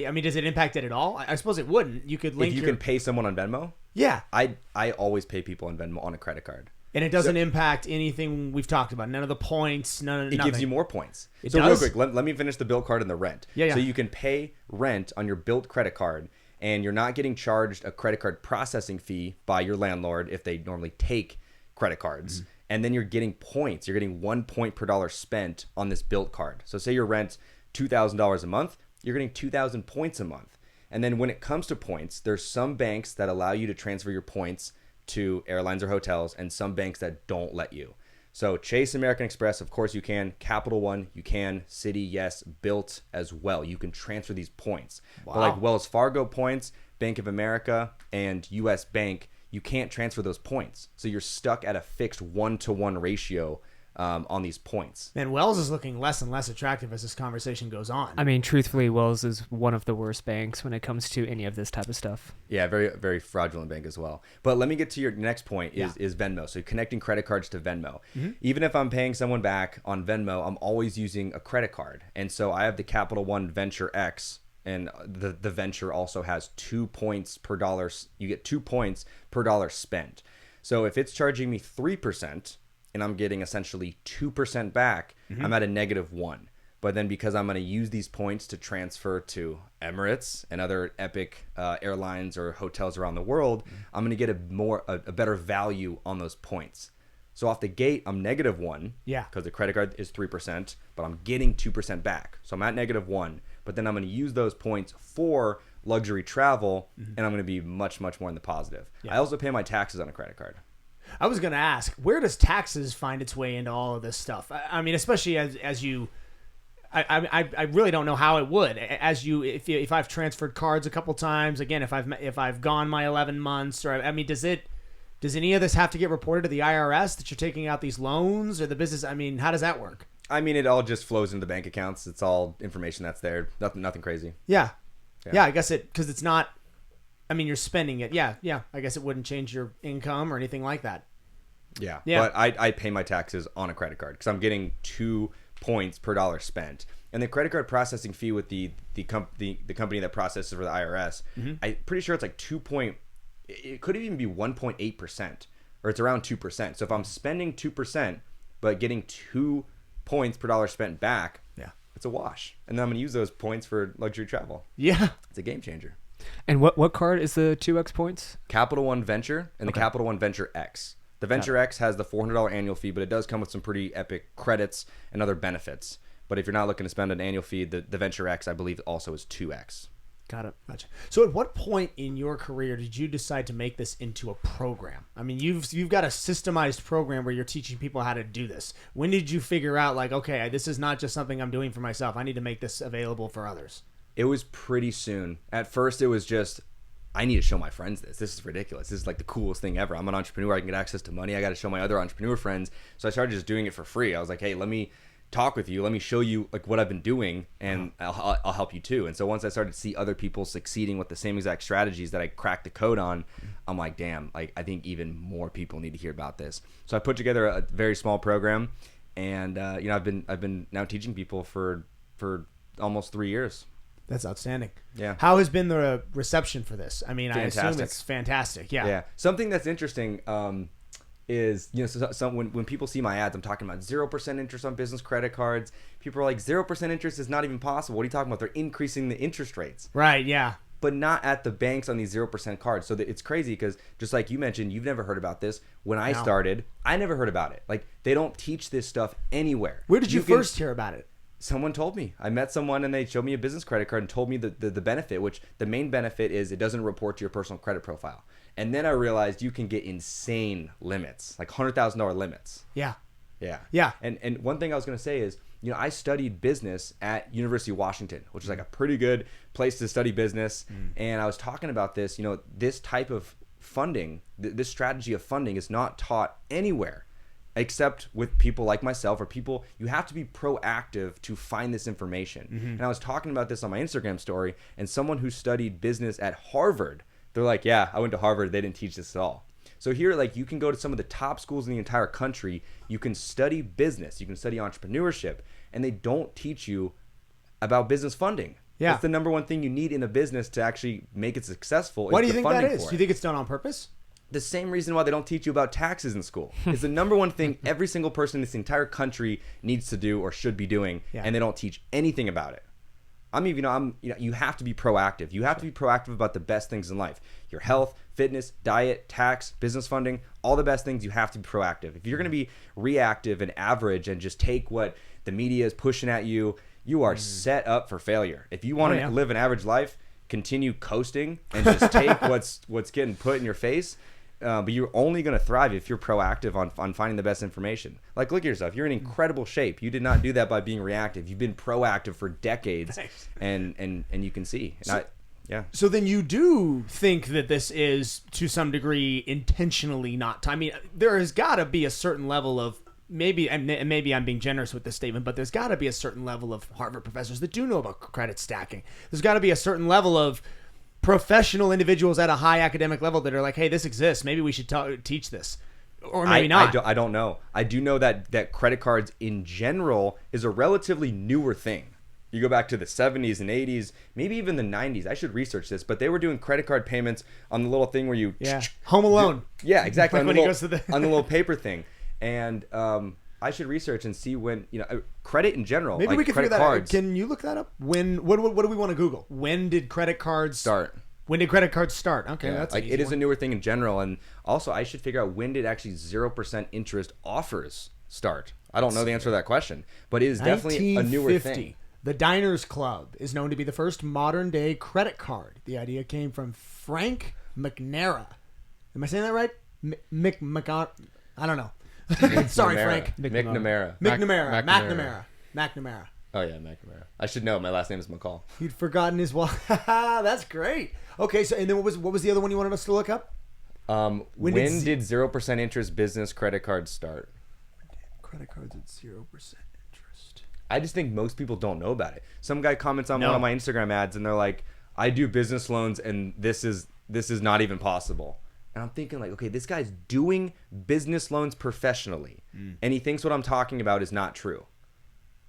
I mean, does it impact it at all? I suppose it wouldn't. You could link If you can pay someone on Venmo, yeah, I always pay people on Venmo on a credit card. and it doesn't impact anything we've talked about. None of the points. It gives you more points. It so does? real quick, let me finish the Bilt card and the rent. Yeah. So you can pay rent on your Bilt credit card, and you're not getting charged a credit card processing fee by your landlord if they normally take credit cards. And then you're getting points. You're getting 1 point per dollar spent on this Bilt card. So say your rent's $2,000 a month, you're getting 2,000 points a month. And then when it comes to points, there's some banks that allow you to transfer your points to airlines or hotels, and some banks that don't let you. So Chase, American Express, of course you can. Capital One, you can. Citi, yes. Bilt as well. You can transfer these points. Wow. But like Wells Fargo points, Bank of America, and U.S. Bank, you can't transfer those points. So you're stuck at a fixed 1-to-1 ratio on these points. And Wells is looking less and less attractive as this conversation goes on. I mean, truthfully, Wells is one of the worst banks when it comes to any of this type of stuff. Yeah, very, very fraudulent bank as well. But let me get to your next point is Venmo. So connecting credit cards to Venmo. Even if I'm paying someone back on Venmo, I'm always using a credit card. And so I have the Capital One Venture X, and the venture also has 2 points per dollar. You get 2 points per dollar spent. So if it's charging me 3%, and I'm getting essentially 2% back, I'm at a -1. But then because I'm going to use these points to transfer to Emirates and other epic airlines or hotels around the world, I'm going to get a better value on those points. So off the gate, I'm -1. Yeah. Because the credit card is 3%, but I'm getting 2% back. So I'm at -1. But then I'm going to use those points for luxury travel, and I'm going to be much, much more in the positive. Yeah. I also pay my taxes on a credit card. I was going to ask, where does taxes find its way into all of this stuff? I mean, especially as you, I really don't know how it would. If I've transferred cards a couple times, again, if I've gone my 11 months, or I mean, does any of this have to get reported to the IRS that you're taking out these loans, or the business? I mean, how does that work? I mean, it all just flows into the bank accounts. It's all information that's there. Nothing crazy. Yeah. I guess because it's not. I mean, you're spending it. Yeah. I guess it wouldn't change your income or anything like that. Yeah. But I pay my taxes on a credit card because I'm getting 2 points per dollar spent. And the credit card processing fee with the company that processes for the IRS, I'm pretty sure it's like it could even be 1.8%, or it's around 2%. So if I'm spending 2% but getting 2 points per dollar spent back, it's a wash. And then I'm going to use those points for luxury travel. Yeah. It's a game changer. And what card is the 2x points? Capital One Venture and the Capital One Venture X. The Venture X has the $400 annual fee, but it does come with some pretty epic credits and other benefits. But if you're not looking to spend an annual fee, the Venture X, I believe, also is 2x. Got it. Gotcha. So at what point in your career did you decide to make this into a program? I mean, you've got a systemized program where you're teaching people how to do this. When did you figure out, like, okay, this is not just something I'm doing for myself. I need to make this available for others? It was pretty soon. At first, it was just, I need to show my friends this. This is ridiculous. This is like the coolest thing ever. I'm an entrepreneur. I can get access to money. I got to show my other entrepreneur friends. So I started just doing it for free. I was like, hey, let me talk with you. Let me show you like what I've been doing, and I'll help you too. And so once I started to see other people succeeding with the same exact strategies that I cracked the code on, I'm like, damn, like I think even more people need to hear about this. So I put together a very small program, and I've been now teaching people for almost 3 years. That's outstanding. Yeah. How has been the reception for this? I mean, Fantastic. I assume it's fantastic. Yeah. Yeah. Something that's interesting is, when people see my ads, I'm talking about 0% interest on business credit cards. People are like, 0% interest is not even possible. What are you talking about? They're increasing the interest rates. Right. Yeah. But not at the banks on these 0% cards. So it's crazy because just like you mentioned, you've never heard about this. When I started, I never heard about it. Like, they don't teach this stuff anywhere. Where did you first hear about it? Someone told me. I met someone and they showed me a business credit card and told me the benefit, which the main benefit is it doesn't report to your personal credit profile. And then I realized you can get insane limits, like $100,000 limits. Yeah. Yeah. Yeah. And one thing I was going to say is, I studied business at University of Washington, which is like a pretty good place to study business. And I was talking about this, this type of funding, this strategy of funding is not taught anywhere except with people like myself, or people, you have to be proactive to find this information. And I was talking about this on my Instagram story, and someone who studied business at Harvard, they're like, yeah, I went to Harvard. They didn't teach this at all. So here, like, you can go to some of the top schools in the entire country. You can study business. You can study entrepreneurship, and they don't teach you about business funding. Yeah. That's the number one thing you need in a business to actually make it successful. Why do you think that is? Do you think it's done on purpose? The same reason why they don't teach you about taxes in school. It's the number one thing every single person in this entire country needs to do or should be doing, and they don't teach anything about it. You have to be proactive. You have to be proactive about the best things in life. Your health, fitness, diet, tax, business funding, all the best things, you have to be proactive. If you're going to be reactive and average and just take what the media is pushing at you, you are set up for failure. If you want to live an average life, continue coasting and just take what's getting put in your face. But you're only going to thrive if you're proactive on finding the best information. Like, look at yourself. You're in incredible shape. You did not do that by being reactive. You've been proactive for decades, and you can see. So then you do think that this is, to some degree, intentionally not. I mean, there has got to be a certain level of maybe I'm being generous with this statement, but there's got to be a certain level of Harvard professors that do know about credit stacking. There's got to be a certain level of professional individuals at a high academic level that are like, hey, this exists. Maybe we should teach this. Or maybe not. I don't know. I do know that credit cards in general is a relatively newer thing. You go back to the 70s and 80s, maybe even the 90s. I should research this, but they were doing credit card payments on the little thing where you... Home Alone. Yeah, exactly. Like when he goes to the... on the little paper thing. And I should research and see when, credit in general. Maybe like we can figure that cards, out. Can you look that up? What do we want to Google? When did credit cards... start? When did credit cards start? Okay, Yeah, that's like it is a newer thing in general. And also, I should figure out when did actually 0% interest offers start. I don't know the answer to that question, but it is definitely a newer thing. The Diners Club is known to be the first modern-day credit card. The idea came from Frank McNamara. Am I saying that right? I don't know. Sorry, Frank. McNamara. McNamara. Oh, yeah, McNamara. I should know. My last name is McColl. He'd forgotten his wallet. That's great. Okay, so and then what was the other one you wanted us to look up? When did 0% interest business credit cards start? Credit cards at 0% interest. I just think most people don't know about it. Some guy comments on one of my Instagram ads and they're like, I do business loans and this is not even possible. And I'm thinking like, okay, this guy's doing business loans professionally and he thinks what I'm talking about is not true.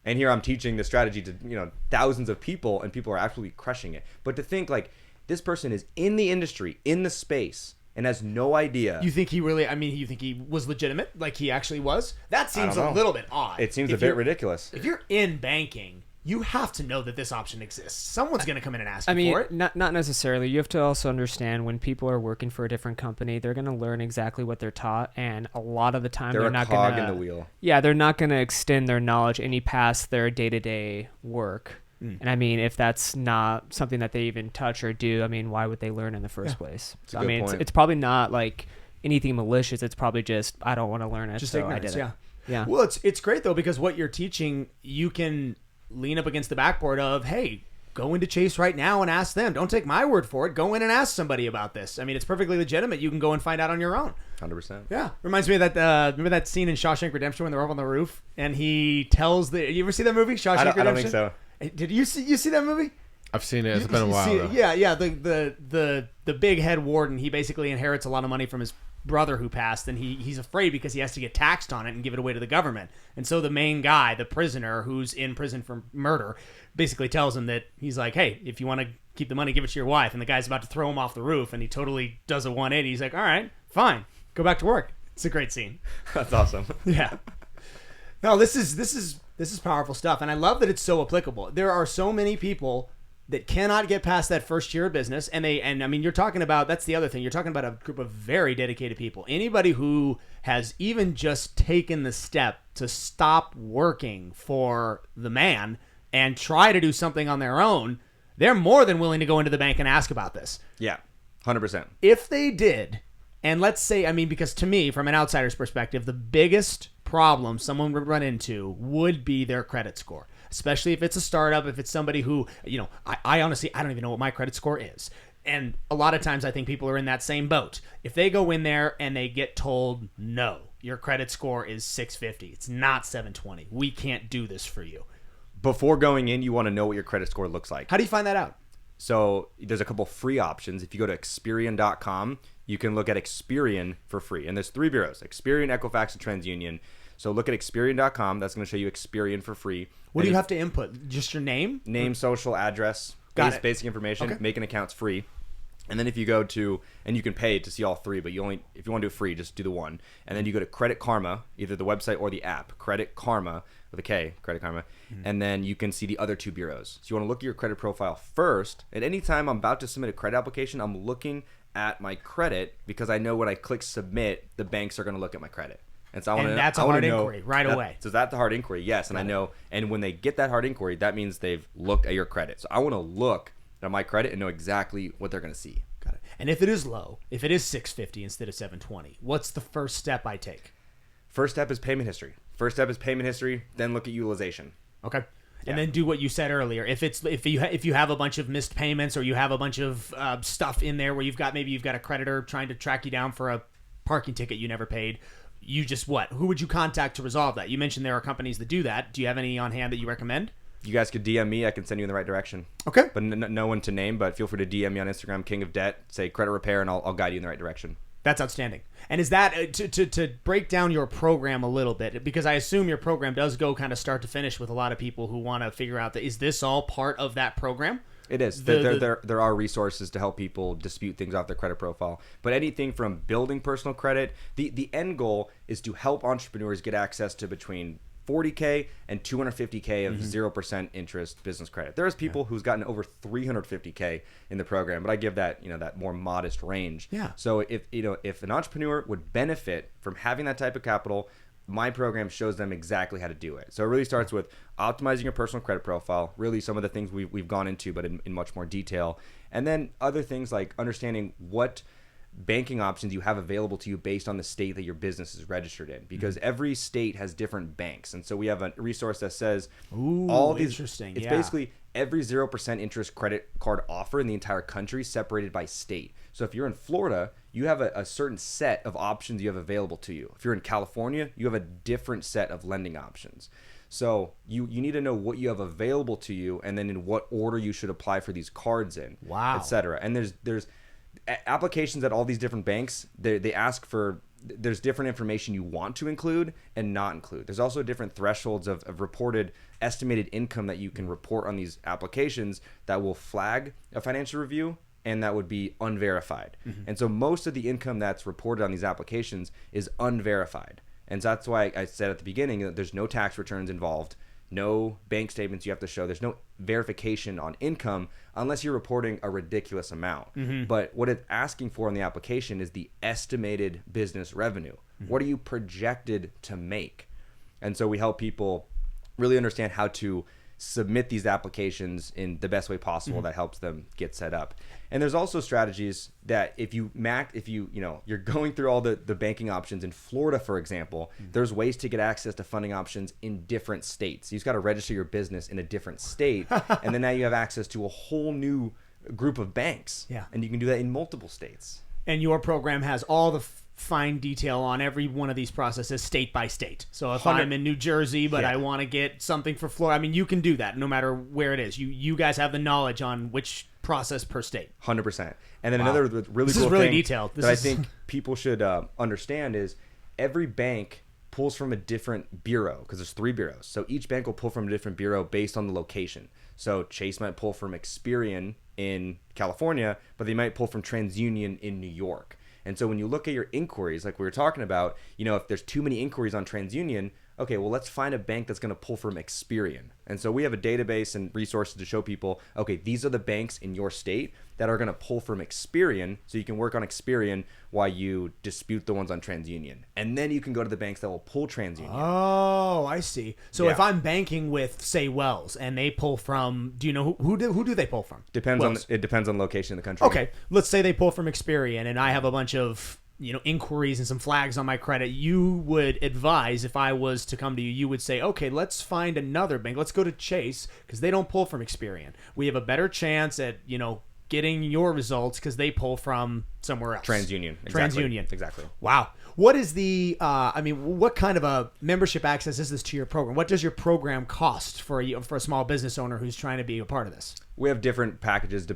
And here I'm teaching the strategy to, thousands of people and people are absolutely crushing it. But to think like this person is in the industry, in the space, and has no idea. You think he really, you think he was legitimate? Like he actually was? That seems a little bit odd. It seems a bit ridiculous. If you're in banking, you have to know that this option exists. Someone's going to come in and ask you for it. Not necessarily. You have to also understand when people are working for a different company, they're going to learn exactly what they're taught, and a lot of the time they're not going to... in the wheel. Yeah, they're not going to extend their knowledge any past their day-to-day work. And if that's not something that they even touch or do, why would they learn in the first place? It's a good point. It's probably not like anything malicious. It's probably just, I don't want to learn it, just so ignorance, I did it. Yeah. Well, it's great though, because what you're teaching, you can lean up against the backboard of, hey, go into Chase right now and ask them. Don't take my word for it. Go in and ask somebody about this. It's perfectly legitimate. You can go and find out on your own. 100%. Yeah. Reminds me of that, remember that scene in Shawshank Redemption when they're up on the roof and he tells you ever see that movie, Shawshank Redemption? I don't think so. Did you see that movie? I've seen it. It's been a while. Though. Yeah. The big head warden, he basically inherits a lot of money from his brother who passed, and he's afraid because he has to get taxed on it and give it away to the government. And so the main guy, the prisoner who's in prison for murder, basically tells him that he's like, hey, if you want to keep the money, give it to your wife. And the guy's about to throw him off the roof, and he totally does a 180. He's like, all right, fine, go back to work. It's a great scene. That's awesome. Yeah. No, this is powerful stuff, and I love that it's so applicable. There are so many people that cannot get past that first year of business, and you're talking about, that's the other thing, you're talking about a group of very dedicated people. Anybody who has even just taken the step to stop working for the man and try to do something on their own, they're more than willing to go into the bank and ask about this. Yeah, 100%. If they did, and let's say, because to me, from an outsider's perspective, the biggest problem someone would run into would be their credit score, especially if it's a startup, if it's somebody who, I honestly, I don't even know what my credit score is. And a lot of times I think people are in that same boat. If they go in there and they get told, no, your credit score is 650, it's not 720, we can't do this for you. Before going in, you want to know what your credit score looks like. How do you find that out? So there's a couple free options. If you go to Experian.com, you can look at Experian for free. And there's 3 bureaus, Experian, Equifax, and TransUnion. So look at Experian.com. That's going to show you Experian for free. What do you have to input? Just your name? Name, social, address, basic information. Okay. Make an account's free. And then if you go to, and you can pay to see all 3, but if you want to do it free, just do the one. And then you go to Credit Karma, either the website or the app, Credit Karma with a K, Credit Karma. And then you can see the other 2 bureaus. So you want to look at your credit profile first. And anytime I'm about to submit a credit application, I'm looking at my credit because I know when I click submit, the banks are going to look at my credit. And so that's a hard inquiry right away. So that's the hard inquiry, yes. And I know, and when they get that hard inquiry, that means they've looked at your credit. So I want to look at my credit and know exactly what they're going to see. Got it. And if it is low, if it is 650 instead of 720, what's the first step I take? First step is payment history. Then look at utilization. Okay. And then do what you said earlier. If you have a bunch of missed payments or you have a bunch of stuff in there where you've got a creditor trying to track you down for a parking ticket you never paid, you just who would you contact to resolve that? You mentioned there are companies that do that. Do you have any on hand that you recommend? You guys could DM me. I can send you in the right direction. Okay. But no one to name, but feel free to DM me on Instagram, King of Debt, say credit repair, and I'll guide you in the right direction. That's outstanding. And is that, to break down your program a little bit, because I assume your program does go kind of start to finish with a lot of people who want to figure out is this all part of that program? It is. There are resources to help people dispute things off their credit profile. But anything from building personal credit, the end goal is to help entrepreneurs get access to between $40K and $250K of 0% interest business credit. There's people who's gotten over $350K in the program, but I give that, that more modest range. Yeah. So if an entrepreneur would benefit from having that type of capital, my program shows them exactly how to do it. So it really starts with optimizing your personal credit profile, really some of the things we've gone into, but in much more detail. And then other things like understanding what banking options you have available to you based on the state that your business is registered in, because every state has different banks. And so we have a resource that says all these, interesting. It's basically every 0% interest credit card offer in the entire country separated by state. So if you're in Florida, you have a certain set of options you have available to you. If you're in California, you have a different set of lending options. So you need to know what you have available to you, and then in what order you should apply for these cards in, wow, etc. And there's applications at all these different banks. They ask for, there's different information you want to include and not include. There's also different thresholds of reported estimated income that you can report on these applications that will flag a financial review, and that would be unverified. And so most of the income that's reported on these applications is unverified. And so that's why I said at the beginning that there's no tax returns involved, no bank statements you have to show. There's no verification on income unless you're reporting a ridiculous amount. But what it's asking for in the application is the estimated business revenue. What are you projected to make? And so we help people really understand how to submit these applications in the best way possible that helps them get set up. And there's also strategies that if you're going through all the banking options in Florida, for example, there's ways to get access to funding options in different states. You just got to register your business in a different state, and then now you have access to a whole new group of banks. Yeah. And you can do that in multiple states. And your program has all the fine detail on every one of these processes state by state. So if I'm in New Jersey, but I want to get something for Florida, I mean, you can do that no matter where it is. You guys have the knowledge on which process per state. 100%. And then another really this cool is really thing detailed. I think people should understand is every bank pulls from a different bureau, because there's 3 bureaus. So each bank will pull from a different bureau based on the location. So Chase might pull from Experian in California, but they might pull from TransUnion in New York. And so when you look at your inquiries, like we were talking about, if there's too many inquiries on TransUnion, okay, well, let's find a bank that's going to pull from Experian. And so we have a database and resources to show people, okay, these are the banks in your state that are going to pull from Experian, so you can work on Experian while you dispute the ones on TransUnion. And then you can go to the banks that will pull TransUnion. Oh, I see. So if I'm banking with, say, Wells, and they pull from, do you know who do they pull from? It depends on the location in the country. Okay, let's say they pull from Experian, and I have a bunch of inquiries and some flags on my credit. You would advise, if I was to come to you, you would say, okay, let's find another bank. Let's go to Chase, because they don't pull from Experian. We have a better chance at, getting your results because they pull from somewhere else. TransUnion. TransUnion. Exactly. Wow. What is the, what kind of a membership access is this to your program? What does your program cost for a small business owner who's trying to be a part of this? We have different packages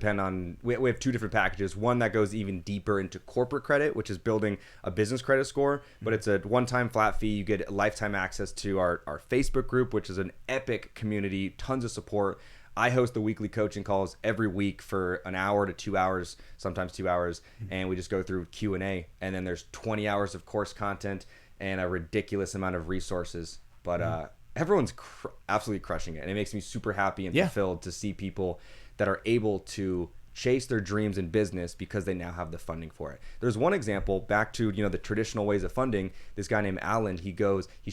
we have 2 different packages. One that goes even deeper into corporate credit, which is building a business credit score, but it's a one-time flat fee. You get lifetime access to our Facebook group, which is an epic community, tons of support. I host the weekly coaching calls every week for an hour to 2 hours, sometimes 2 hours, and we just go through Q&A, and then there's 20 hours of course content and a ridiculous amount of resources. But everyone's absolutely crushing it, and it makes me super happy and fulfilled to see people that are able to chase their dreams in business because they now have the funding for it. There's one example, back to the traditional ways of funding. This guy named Alan, he's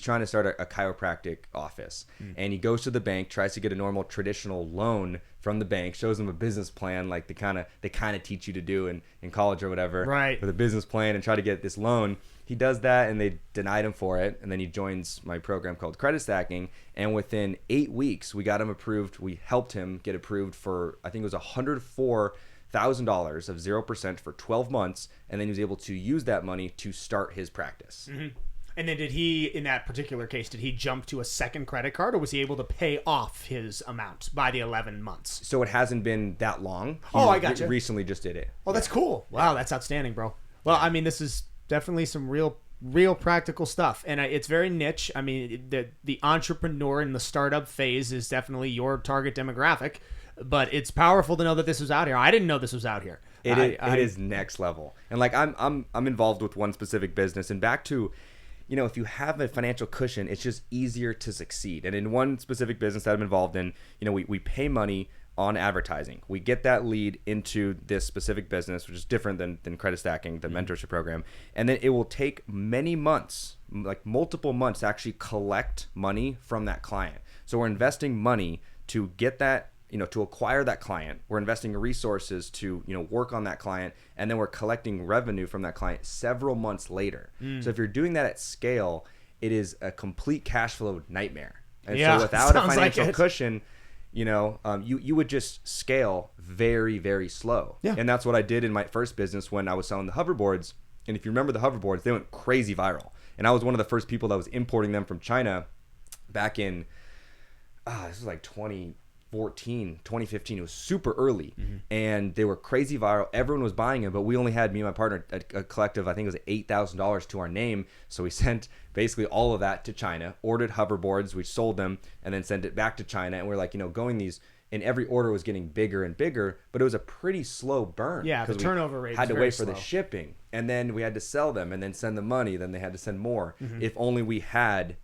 trying to start a chiropractic office, and he goes to the bank, tries to get a normal traditional loan from the bank, shows them a business plan like they kind of teach you to do in college or whatever, right? With a business plan and try to get this loan. He does that, and they denied him for it, and then he joins my program called Credit Stacking, and within 8 weeks we got him approved. We helped him get approved for, I think it was $104,000 of 0% for 12 months, and then he was able to use that money to start his practice. And then did he, in that particular case, did he jump to a second credit card, or was he able to pay off his amount by the 11 months? So it hasn't been that long. I gotcha. Recently just did it. Oh, that's cool. Wow, that's outstanding, bro. Well, I mean, this is definitely some real practical stuff, and it's very niche. I mean, the entrepreneur in the startup phase is definitely your target demographic, but it's powerful to know that this was out here. I didn't know this was out here. It is next level. And like I'm involved with one specific business, and back to, if you have a financial cushion, it's just easier to succeed. And in one specific business that I'm involved in, we pay money on advertising. We get that lead into this specific business, which is different than credit stacking, the mentorship program. And then it will take many months, like multiple months, to actually collect money from that client. So we're investing money to get that, to acquire that client. We're investing resources to, work on that client, and then we're collecting revenue from that client several months later. So if you're doing that at scale, it is a complete cash flow nightmare. And so without a financial cushion, you would just scale very, very slow. Yeah. And that's what I did in my first business when I was selling the hoverboards. And if you remember the hoverboards, they went crazy viral. And I was one of the first people that was importing them from China back in, this was like 2015. It was super early, and they were crazy viral. Everyone was buying them, but we only had, me and my partner, a collective, I think it was $8,000 to our name. So we sent basically all of that to China, ordered hoverboards, we sold them, and then sent it back to China. And we're like, going these, and every order was getting bigger and bigger, but it was a pretty slow burn. Yeah, the turnover rate had to wait for slow. the shipping, and then we had to sell them, and then send the money, then they had to send more. If only we had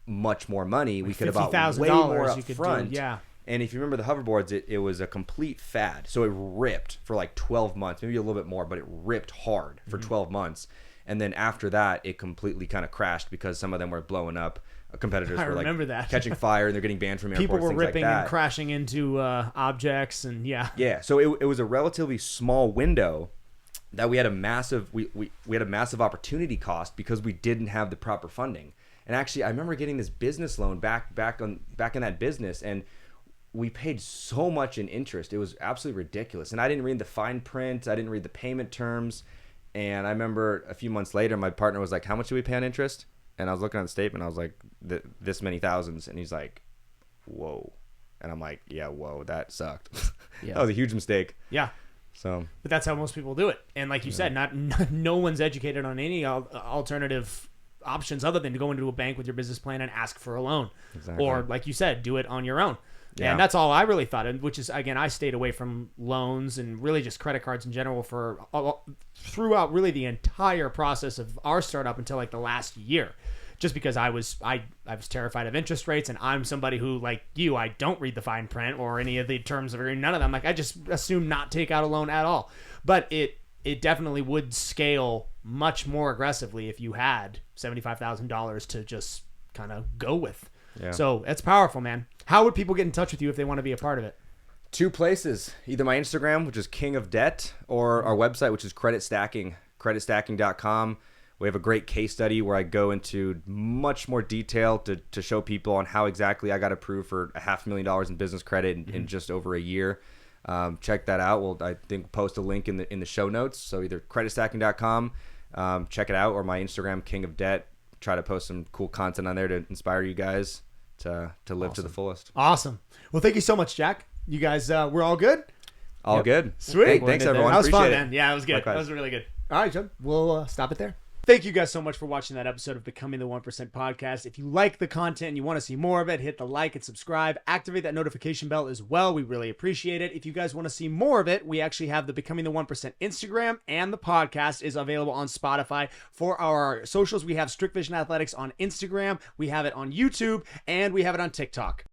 much more money, we could have bought way more up front. Yeah. And if you remember the hoverboards, it was a complete fad. So it ripped for like 12 months, maybe a little bit more, but it ripped hard for 12 months. And then after that, it completely kind of crashed because some of them were blowing up. Competitors were like catching fire, and they're getting banned from airports. People were ripping like and crashing into objects, and Yeah, so it was a relatively small window that we had a massive we had a massive opportunity cost because we didn't have the proper funding. And actually, I remember getting this business loan back in that business, and we paid so much in interest. It was absolutely ridiculous. And I didn't read the fine print. I didn't read the payment terms. And I remember a few months later, my partner was like, "How much do we pay on interest?" And I was looking at the statement. I was like, "This many thousands." And he's like, "Whoa." And I'm like, "Yeah, whoa, that sucked." That was a huge mistake. Yeah. So, but that's how most people do it. And like you said, no one's educated on any alternative options other than to go into a bank with your business plan and ask for a loan. Exactly. Or like you said, do it on your own. Yeah. And that's all I really thought, which is, again, I stayed away from loans and really just credit cards in general throughout really the entire process of our startup until like the last year, just because I was terrified of interest rates, and I'm somebody who, like you, I don't read the fine print or any of the terms of none of them. Like, I just assume not take out a loan at all. But it definitely would scale much more aggressively if you had $75,000 to just kind of go with. Yeah. So it's powerful, man. How would people get in touch with you if they want to be a part of it? 2 places. Either my Instagram, which is King of Debt, or our website, which is creditstacking.com. We have a great case study where I go into much more detail to show people on how exactly I got approved for $500,000 in business credit in just over a year. Check that out. We'll, I think, post a link in the show notes. So either creditstacking.com, check it out, or my Instagram, King of Debt. Try to post some cool content on there to inspire you guys to live to the fullest. Awesome. Well, thank you so much, Jack. You guys, we're all good? All good. Sweet. Hey, thanks, everyone. That was Appreciate fun, it. man. Yeah, it was good. Likewise. That was really good. All right, John. We'll stop it there. Thank you guys so much for watching that episode of Becoming the 1% podcast. If you like the content and you want to see more of it, hit the like and subscribe. Activate that notification bell as well. We really appreciate it. If you guys want to see more of it, we actually have the Becoming the 1% Instagram, and the podcast is available on Spotify. For our socials, we have Strict Vision Athletics on Instagram, we have it on YouTube, and we have it on TikTok.